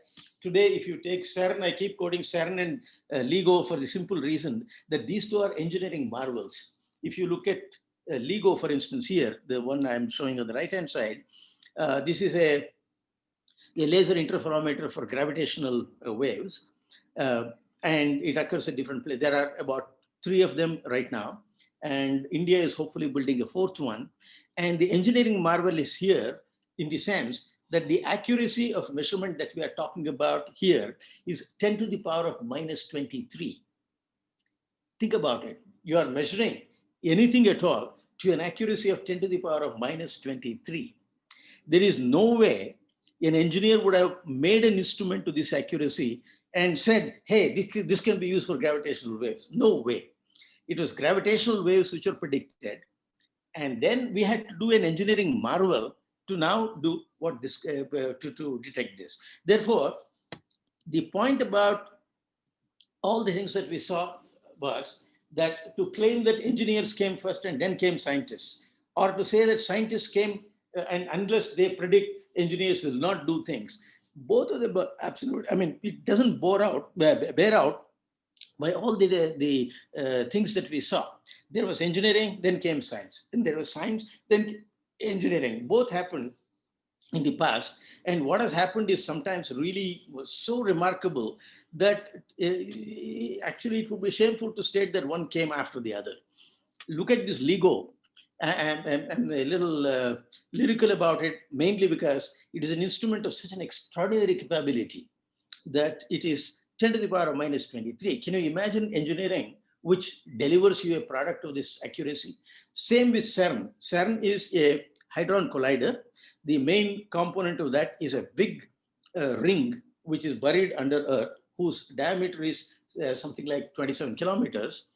today, if you take CERN, I keep quoting CERN and LIGO for the simple reason that these two are engineering marvels. If you look at LIGO, for instance, here, the one I'm showing on the right-hand side, this is a laser interferometer for gravitational waves, and it occurs at different places. There are about 3 of them right now, and India is hopefully building a 4th one. And the engineering marvel is here in the sense that the accuracy of measurement that we are talking about here is 10 to the power of minus 23. Think about it. You are measuring anything at all to an accuracy of 10 to the power of minus 23. There is no way an engineer would have made an instrument to this accuracy and said, hey, this can be used for gravitational waves. No way. It was gravitational waves which were predicted. And then we had to do an engineering marvel to now do what this, to detect this. Therefore, the point about all the things that we saw was that to claim that engineers came first and then came scientists, or to say that scientists came and unless they predict, engineers will not do things. Both of them are absolute. I mean, it doesn't bear out by all the things that we saw. There was engineering, then came science. And there was science, then engineering. Both happened in the past. And what has happened is sometimes really was so remarkable that actually it would be shameful to state that one came after the other. Look at this LIGO. I'm a little lyrical about it, mainly because it is an instrument of such an extraordinary capability that it is 10 to the power of minus 23. Can you imagine engineering which delivers you a product of this accuracy? Same with CERN. CERN is a hadron collider. The main component of that is a big ring which is buried under Earth, whose diameter is something like 27 kilometers.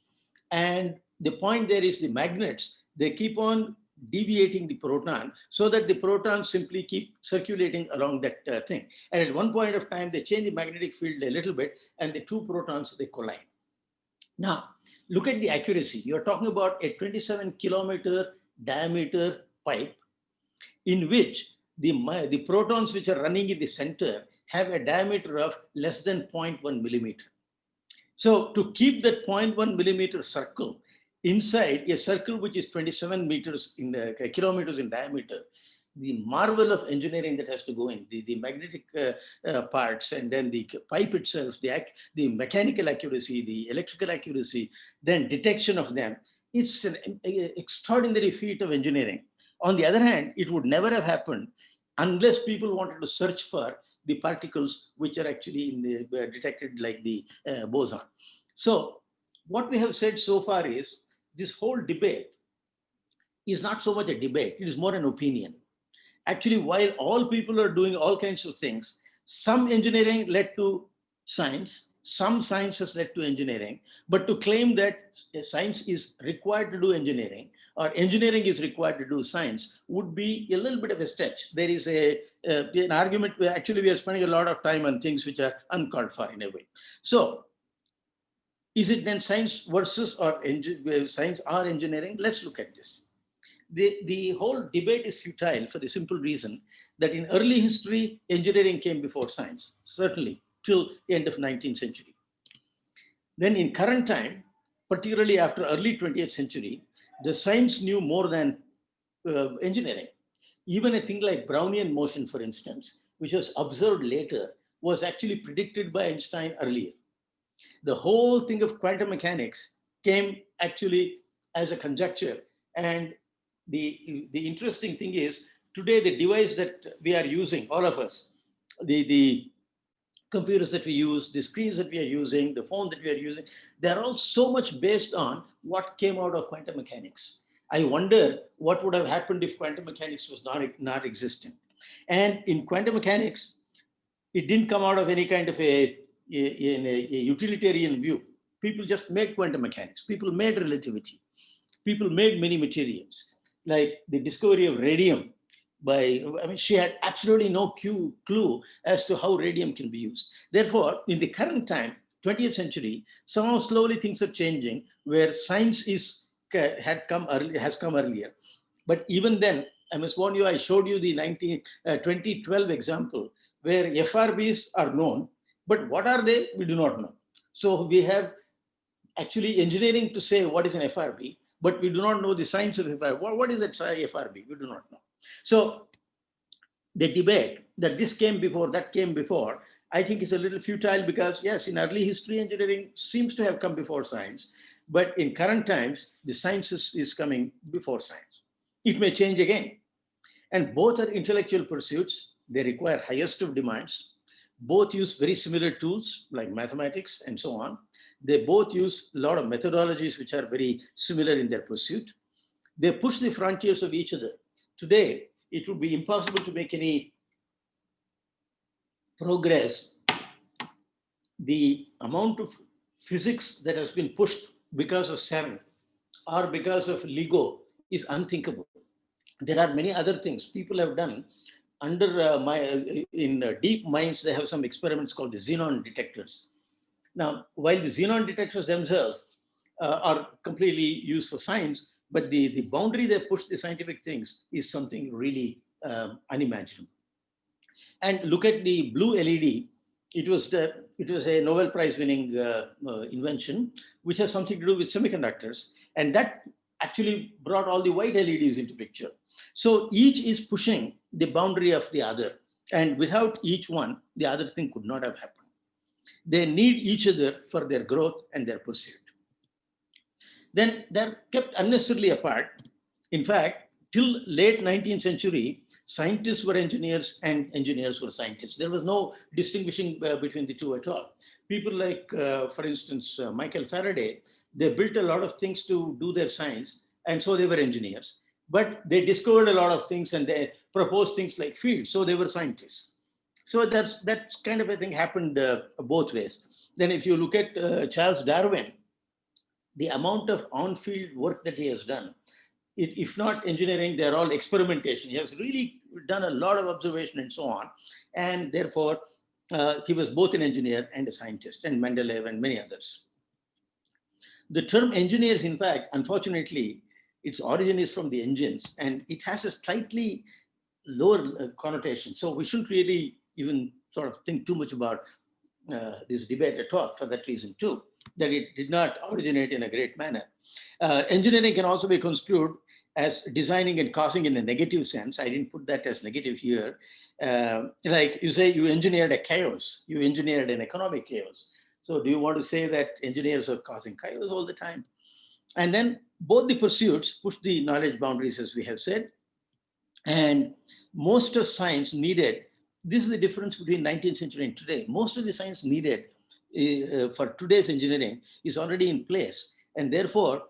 And the point there is the magnets, they keep on deviating the proton so that the protons simply keep circulating along that thing. And at one point of time, they change the magnetic field a little bit and the 2 protons, they collide. Now, look at the accuracy. You're talking about a 27 kilometer diameter pipe in which the protons which are running in the center have a diameter of less than 0.1 millimeter. So to keep that 0.1 millimeter circle inside a circle which is 27 meters in kilometers in diameter, the marvel of engineering that has to go in, the magnetic parts, and then the pipe itself, the mechanical accuracy, the electrical accuracy, then detection of them, it's an extraordinary feat of engineering. On the other hand, it would never have happened unless people wanted to search for the particles which are actually in the, detected like the boson. So what we have said so far is this whole debate is not so much a debate, it is more an opinion. Actually, while all people are doing all kinds of things, some engineering led to science, some science has led to engineering, but to claim that science is required to do engineering or engineering is required to do science would be a little bit of a stretch. There is an argument where actually we are spending a lot of time on things which are uncalled for in a way. So is it then science versus or science or engineering? Let's look at this. The whole debate is futile for the simple reason that in early history, engineering came before science, certainly till the end of 19th century. Then in current time, particularly after early 20th century, the science knew more than engineering. Even a thing like Brownian motion, for instance, which was observed later, was actually predicted by Einstein earlier. The whole thing of quantum mechanics came actually as a conjecture. And the interesting thing is, today the device that we are using, all of us, the computers that we use, the screens that we are using, the phone that we are using, they're all so much based on what came out of quantum mechanics. I wonder what would have happened if quantum mechanics was not existent. And in quantum mechanics, it didn't come out of any kind of a utilitarian view. People just made quantum mechanics. People made relativity. People made many materials, like the discovery of radium she had absolutely no clue as to how radium can be used. Therefore, in the current time, 20th century, somehow slowly things are changing where science has come earlier. But even then, I must warn you, I showed you the 2012 example where FRBs are known, but what are they? We do not know. So we have actually engineering to say what is an FRB, but we do not know the science of FRB. What is that FRB? We do not know. So the debate that this came before, that came before, I think is a little futile because yes, in early history, engineering seems to have come before science, but in current times, the science is coming before science. It may change again. And both are intellectual pursuits. They require highest of demands. Both use very similar tools like mathematics and so on. They both use a lot of methodologies which are very similar in their pursuit. They push the frontiers of each other. Today, it would be impossible to make any progress. The amount of physics that has been pushed because of CERN or because of LIGO is unthinkable. There are many other things people have done. In deep mines, they have some experiments called the xenon detectors. Now, while the xenon detectors themselves are completely used for science, but the boundary they push the scientific things is something really unimaginable. And look at the blue LED. It was a Nobel Prize winning invention, which has something to do with semiconductors. And that actually brought all the white LEDs into picture. So each is pushing the boundary of the other. And without each one, the other thing could not have happened. They need each other for their growth and their pursuit. Then they're kept unnecessarily apart. In fact, till late 19th century, scientists were engineers and engineers were scientists. There was no distinguishing between the two at all. People like, for instance, Michael Faraday, they built a lot of things to do their science, and so they were engineers. But they discovered a lot of things and they proposed things like fields, so they were scientists. So that's kind of a thing happened both ways. Then if you look at Charles Darwin, the amount of on-field work that he has done, if not engineering, they're all experimentation. He has really done a lot of observation and so on. And therefore, he was both an engineer and a scientist, and Mendeleev and many others. The term engineers, in fact, unfortunately, its origin is from the engines, and it has a slightly lower connotation. So we shouldn't really even sort of think too much about this debate at all for that reason too, that it did not originate in a great manner. Engineering can also be construed as designing and causing in a negative sense. I didn't put that as negative here. Like you say, you engineered a chaos, you engineered an economic chaos. So do you want to say that engineers are causing chaos all the time? And then both the pursuits push the knowledge boundaries, as we have said. And most of science needed, this is the difference between 19th century and today. Most of the science needed for today's engineering is already in place. And therefore,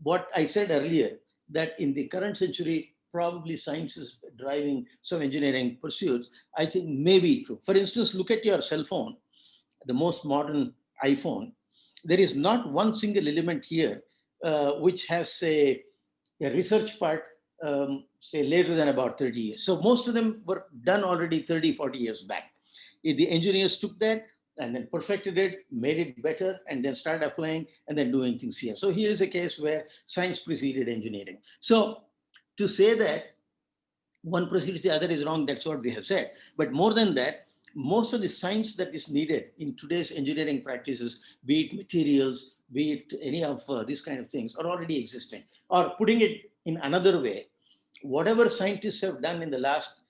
what I said earlier, that in the current century, probably science is driving some engineering pursuits, I think may be true. For instance, look at your cell phone, the most modern iPhone. There is not one single element here which has a research part, say later than about 30 years. So most of them were done already 30, 40 years back. If the engineers took that and then perfected it, made it better, and then started applying and then doing things here. So here is a case where science preceded engineering. So to say that one precedes the other is wrong, that's what we have said. But more than that, most of the science that is needed in today's engineering practices, be it materials, be it any of these kind of things, are already existing. Or putting it in another way, whatever scientists have done in the last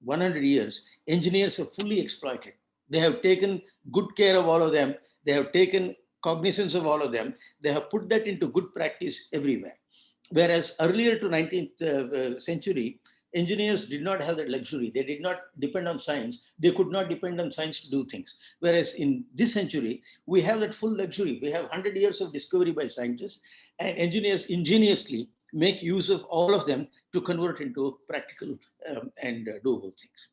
100 years, engineers have fully exploited. They have taken good care of all of them. They have taken cognizance of all of them. They have put that into good practice everywhere. Whereas earlier to 19th century, engineers did not have that luxury. They did not depend on science. They could not depend on science to do things. Whereas in this century, we have that full luxury. We have 100 years of discovery by scientists, and engineers ingeniously make use of all of them to convert into practical and doable things.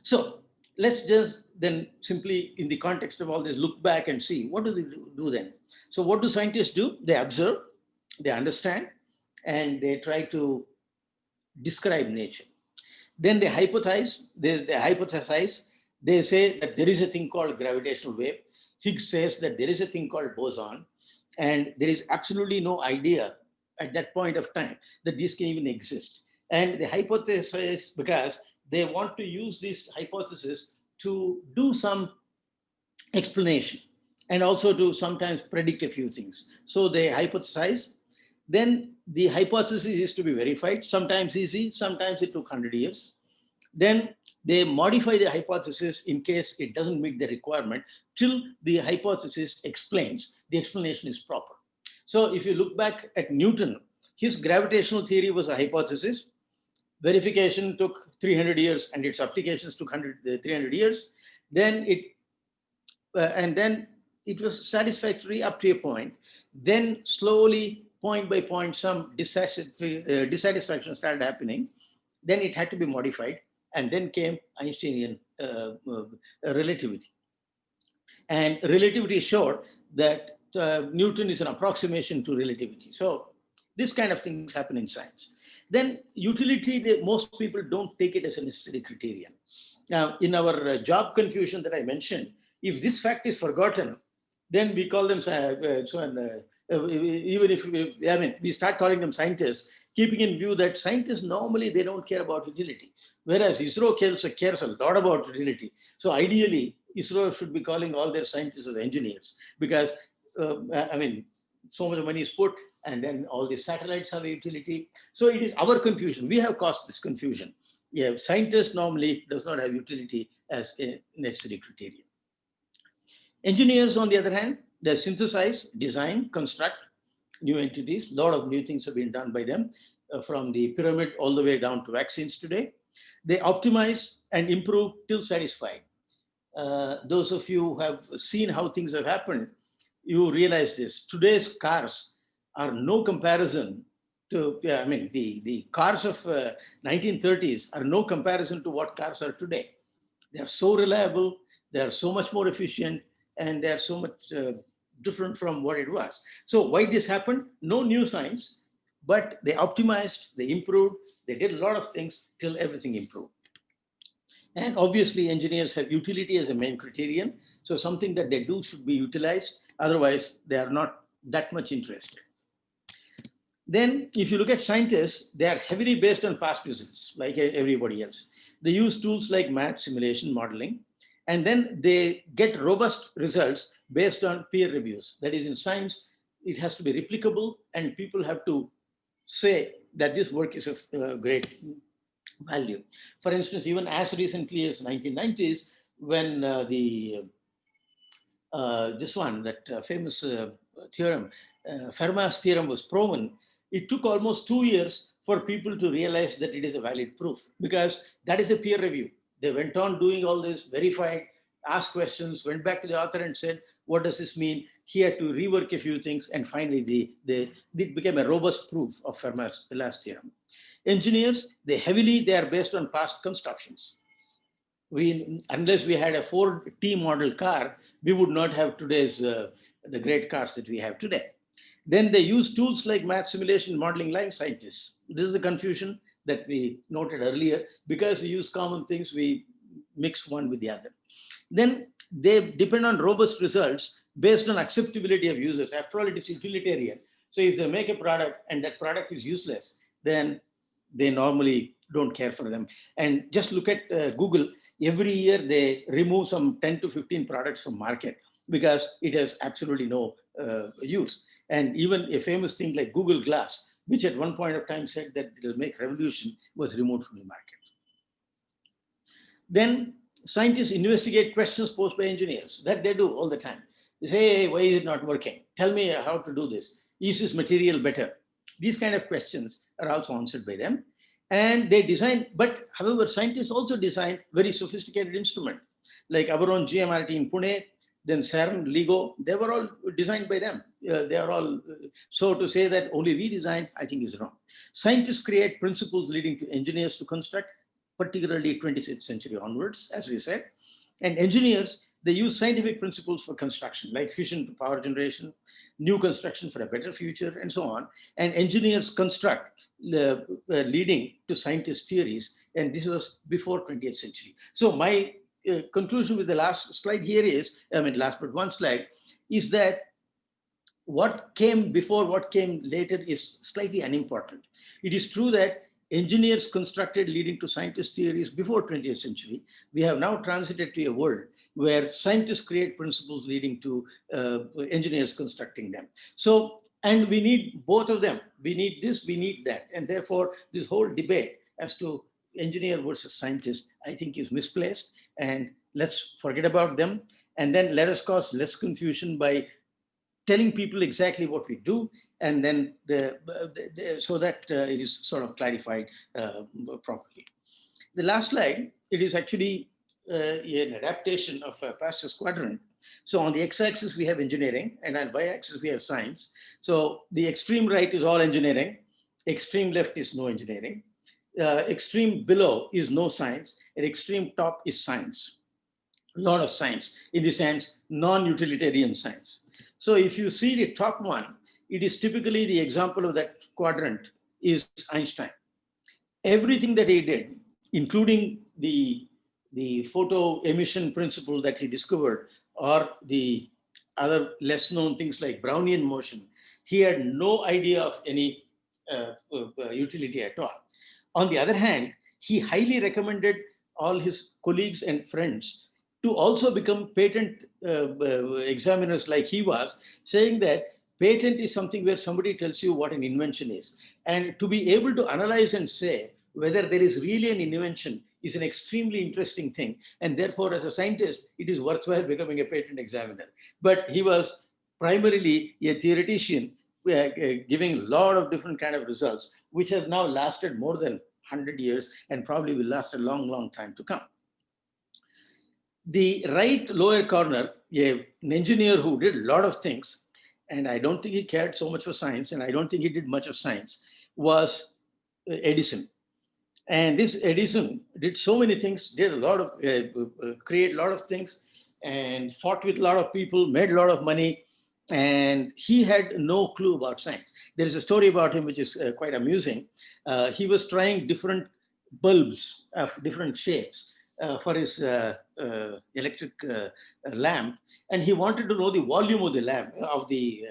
So let's just then simply, in the context of all this, look back and see what do they do then. So what do scientists do? They observe, they understand, and they try to describe nature. Then they hypothesize, they say that there is a thing called gravitational wave. Higgs says that there is a thing called boson, and there is absolutely no idea at that point of time that these can even exist. And they hypothesize because they want to use this hypothesis to do some explanation and also to sometimes predict a few things. So they hypothesize. Then the hypothesis is to be verified, sometimes easy, sometimes it took 100 years. Then they modify the hypothesis in case it doesn't meet the requirement till the hypothesis explains, the explanation is proper. So if you look back at Newton, his gravitational theory was a hypothesis. Verification took 300 years and its applications took 300 years. Then it was satisfactory up to a point. Then slowly, point by point, some dissatisfaction started happening. Then it had to be modified. And then came Einsteinian relativity. And relativity showed that Newton is an approximation to relativity. So this kind of things happen in science. Then utility, most people don't take it as a necessary criterion. Now, in our job confusion that I mentioned, if this fact is forgotten, then we call them, even if we start calling them scientists, keeping in view that scientists normally, they don't care about utility. Whereas ISRO cares a lot about utility. So ideally, ISRO should be calling all their scientists as engineers because, so much money is put and then all the satellites have a utility. So it is our confusion. We have caused this confusion. Yeah, scientists normally does not have utility as a necessary criterion. Engineers, on the other hand, they synthesize, design, construct new entities. A lot of new things have been done by them, from the pyramid all the way down to vaccines today. They optimize and improve till satisfied. Those of you who have seen how things have happened, you realize this. Today's cars are no comparison to, the cars of 1930s are no comparison to what cars are today. They are so reliable, they are so much more efficient, and they are so much different from what it was. So why this happened? No new science, but they optimized, they improved, they did a lot of things till everything improved. And obviously engineers have utility as a main criterion. So something that they do should be utilized. Otherwise, they are not that much interested. Then if you look at scientists, they are heavily based on past results, like everybody else. They use tools like math, simulation, modeling, and then they get robust results based on peer reviews. That is, in science, it has to be replicable and people have to say that this work is of great value. For instance, even as recently as 1990s, when famous theorem, Fermat's theorem was proven, it took almost 2 years for people to realize that it is a valid proof because that is a peer review. They went on doing all this, verified, asked questions, went back to the author and said, what does this mean? He had to rework a few things, and finally it became a robust proof of Fermat's last theorem. Engineers, they are based on past constructions. Unless we had a Ford T model car, we would not have today's the great cars that we have today. Then they use tools like math simulation modeling like scientists. This is the confusion that we noted earlier. Because we use common things, we mix one with the other. Then they depend on robust results based on acceptability of users. After all, it is utilitarian. So if they make a product and that product is useless, then they normally don't care for them. And just look at Google. Every year they remove some 10 to 15 products from market because it has absolutely no use. And even a famous thing like Google Glass, which at one point of time said that it will make revolution, was removed from the market. Then scientists investigate questions posed by engineers. That they do all the time. They say, hey, why is it not working? Tell me how to do this. Is this material better? These kind of questions are also answered by them. And they design, but however, scientists also design very sophisticated instruments, like our own GMRT in Pune, then CERN, LIGO, they were all designed by them. They are all, so to say that only we design, I think is wrong. Scientists create principles leading to engineers to construct, particularly 26th century onwards, as we said. And engineers, they use scientific principles for construction, like fission to power generation, new construction for a better future, and so on. And engineers construct, leading to scientist theories. And this was before 20th century. So my conclusion with the last slide here is, last but one slide, is that what came before, what came later is slightly unimportant. It is true that engineers constructed leading to scientist theories before 20th century. We have now transited to a world where scientists create principles leading to engineers constructing them. So, and we need both of them. We need this, we need that. And therefore, this whole debate as to engineer versus scientist, I think is misplaced. And let's forget about them. And then let us cause less confusion by telling people exactly what we do, and then so that it is sort of clarified properly. The last slide, it is actually an adaptation of a Pastor's quadrant. So on the x-axis, we have engineering, and on y-axis, we have science. So the extreme right is all engineering, extreme left is no engineering, extreme below is no science, and extreme top is science. A lot of science, in the sense, non-utilitarian science. So if you see the top one, it is typically the example of that quadrant is Einstein. Everything that he did, including the photo emission principle that he discovered, or the other less known things like Brownian motion, he had no idea of any utility at all. On the other hand, he highly recommended all his colleagues and friends to also become patent examiners like he was, saying that patent is something where somebody tells you what an invention is. And to be able to analyze and say whether there is really an invention is an extremely interesting thing. And therefore, as a scientist, it is worthwhile becoming a patent examiner. But he was primarily a theoretician, giving a lot of different kind of results, which have now lasted more than 100 years and probably will last a long, long time to come. The right lower corner, an engineer who did a lot of things, and I don't think he cared so much for science, and I don't think he did much of science, was Edison. And this Edison did so many things, did a lot of, create a lot of things, and fought with a lot of people, made a lot of money, and he had no clue about science. There is a story about him which is quite amusing. He was trying different bulbs of different shapes for his electric lamp, and he wanted to know the volume of the lamp, of the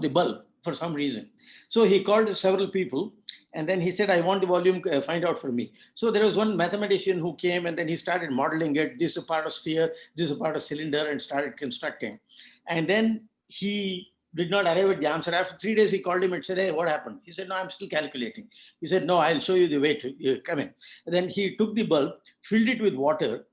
bulb for some reason. So he called several people, and then he said, I want the volume, find out for me. So there was one mathematician who came, and then he started modeling it. This is a part of sphere, this is a part of cylinder, and started constructing. And then he did not arrive at the answer. After 3 days, he called him and said, hey, what happened? He said, no, I'm still calculating. He said, no, I'll show you the way to come in. And then he took the bulb, filled it with water,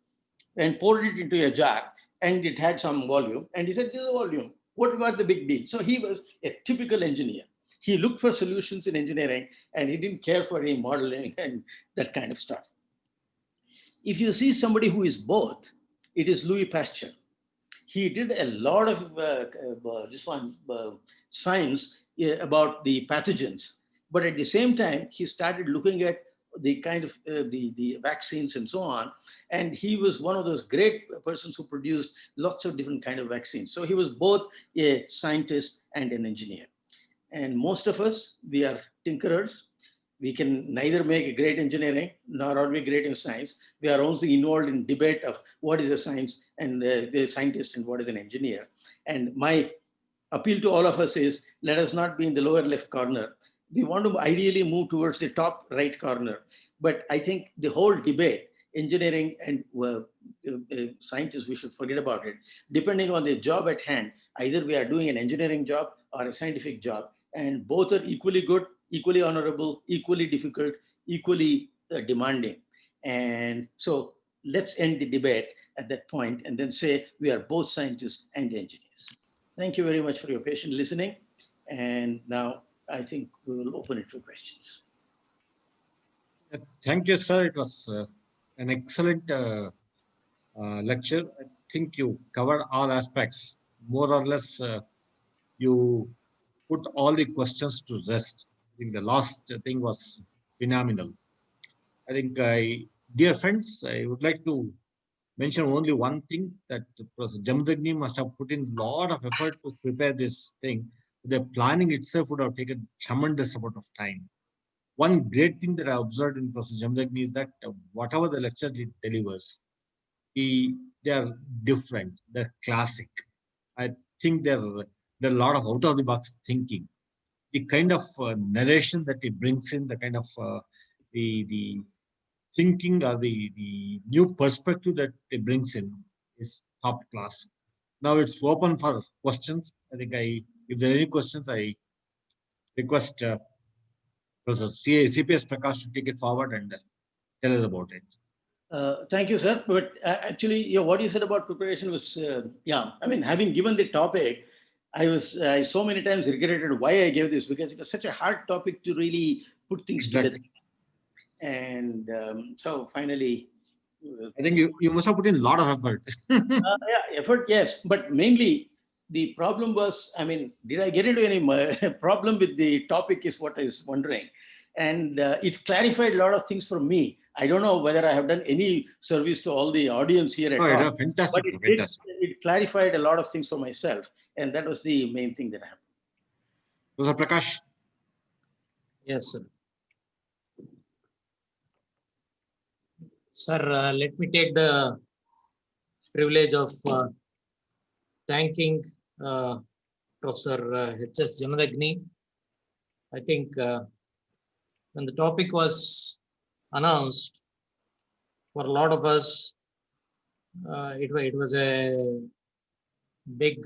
and poured it into a jar, and it had some volume. And he said, this is the volume. What about the big deal? So he was a typical engineer. He looked for solutions in engineering, and he didn't care for any modeling and that kind of stuff. If you see somebody who is both, it is Louis Pasteur. He did a lot of science about the pathogens, but at the same time, he started looking at the kind of the vaccines and so on. And he was one of those great persons who produced lots of different kind of vaccines. So he was both a scientist and an engineer. And most of us, we are tinkerers. We can neither make a great engineering nor are we great in science. We are also involved in debate of what is a science and the scientist and what is an engineer. And my appeal to all of us is, let us not be in the lower left corner. We want to ideally move towards the top right corner. But I think the whole debate, engineering and scientists, we should forget about it. Depending on the job at hand, either we are doing an engineering job or a scientific job, and both are equally good, equally honorable, equally difficult, equally demanding. And so let's end the debate at that point and then say we are both scientists and engineers. Thank you very much for your patient listening. And now I think we will open it for questions. Thank you, sir. It was an excellent lecture. I think you covered all aspects. More or less, you put all the questions to rest. I think the last thing was phenomenal. I think, dear friends, I would like to mention only one thing, that Professor Jamadagni must have put in a lot of effort to prepare this thing. The planning itself would have taken tremendous amount of time. One great thing that I observed in Professor Jamadagni is that whatever the lecture he delivers, they are different, they're classic. I think there are a lot of out of the box thinking. The kind of narration that he brings in, the kind of the thinking or the new perspective that it brings in is top class. Now it's open for questions. I think if there are any questions, I request Professor CPS Prakash to take it forward and tell us about it. Thank you, sir. But actually, yeah, what you said about preparation was, yeah, I mean, having given the topic, I so many times regretted why I gave this, because it was such a hard topic to really put things together. And so finally, I think you must have put in a lot of effort. yeah, effort, yes. But mainly the problem was, I mean, did I get into any problem with the topic is what I was wondering. And it clarified a lot of things for me. I don't know whether I have done any service to all the audience here at all. Fantastic, But fantastic. it clarified a lot of things for myself. And that was the main thing that happened. Professor Prakash. Yes, sir. Sir, let me take the privilege of thanking Professor H.S. Jamadagni. I think when the topic was announced, for a lot of us, it was a big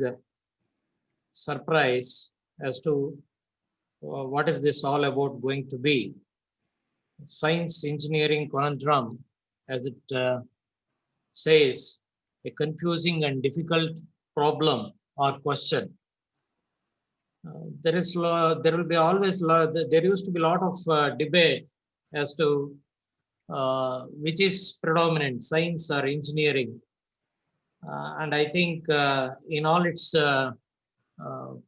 surprise as to what is this all about going to be. Science engineering conundrum, as it says, a confusing and difficult problem or question. There used to be a lot of debate as to which is predominant, science or engineering. And I think in all its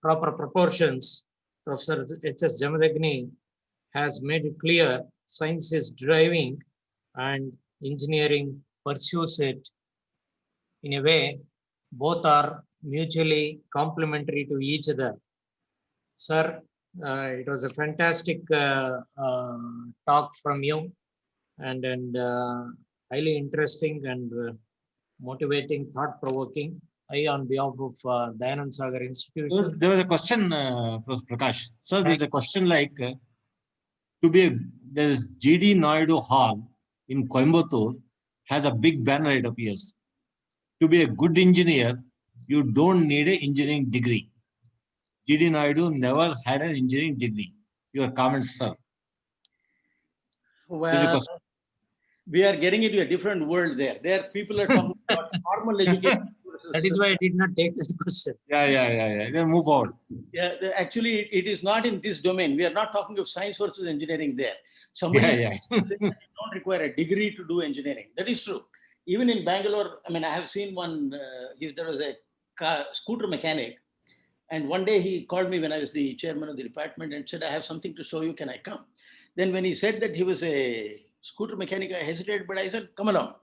proper proportions, Professor H.S. Jamadagni has made it clear science is driving and engineering pursues it. In a way, both are mutually complementary to each other. Sir, it was a fantastic talk from you, and highly interesting and motivating, thought-provoking. I, on behalf of Dayanand Sagar Institution. There was a question, Professor Prakash. Sir, there's a question like, there is G.D. Naidu Hall in Coimbatore has a big banner, it appears. To be a good engineer, you don't need an engineering degree. G.D. Naidu never had an engineering degree. Your comments, sir. Well, we are getting into a different world there. There, people are talking about formal education That is why I did not take this question. Yeah. Then move forward. Yeah, actually, it is not in this domain. We are not talking of science versus engineering there. Somebody Yeah. said that you don't require a degree to do engineering. That is true. Even in Bangalore, I mean, I have seen one, there was a scooter mechanic. And one day he called me when I was the chairman of the department and said, I have something to show you. Can I come? Then when he said that he was a scooter mechanic, I hesitated, but I said, come along.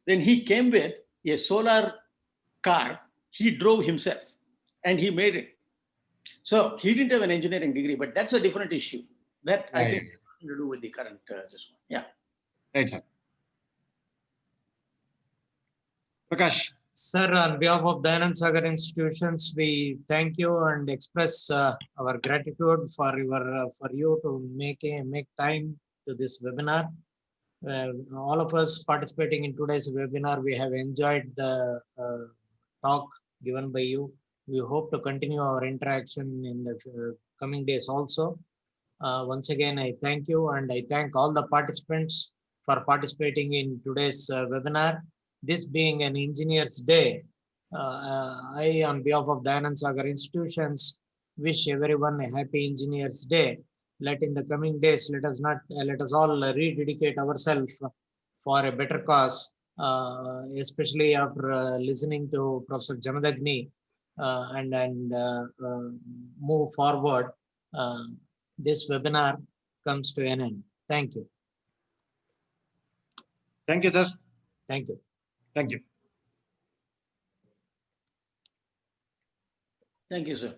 Then he came with a solar car. He drove himself and he made it. So he didn't have an engineering degree, but that's a different issue. That I think has nothing to do with the current this one. Yeah. Right, sir. Prakash. Sir, on behalf of Dayanand Sagar institutions, we thank you and express our gratitude for you to make time to this webinar. All of us participating in today's webinar, we have enjoyed the talk given by you. We hope to continue our interaction in the coming days also. Once again, I thank you and I thank all the participants for participating in today's webinar. This being an Engineers Day, I, on behalf of Dayanand Sagar institutions, wish everyone a happy Engineers Day. Let in the coming days, let us all rededicate ourselves for a better cause, especially after listening to Professor Jamadagni and move forward. This webinar comes to an end. Thank you. Thank you, sir. Thank you. Thank you. Thank you, sir.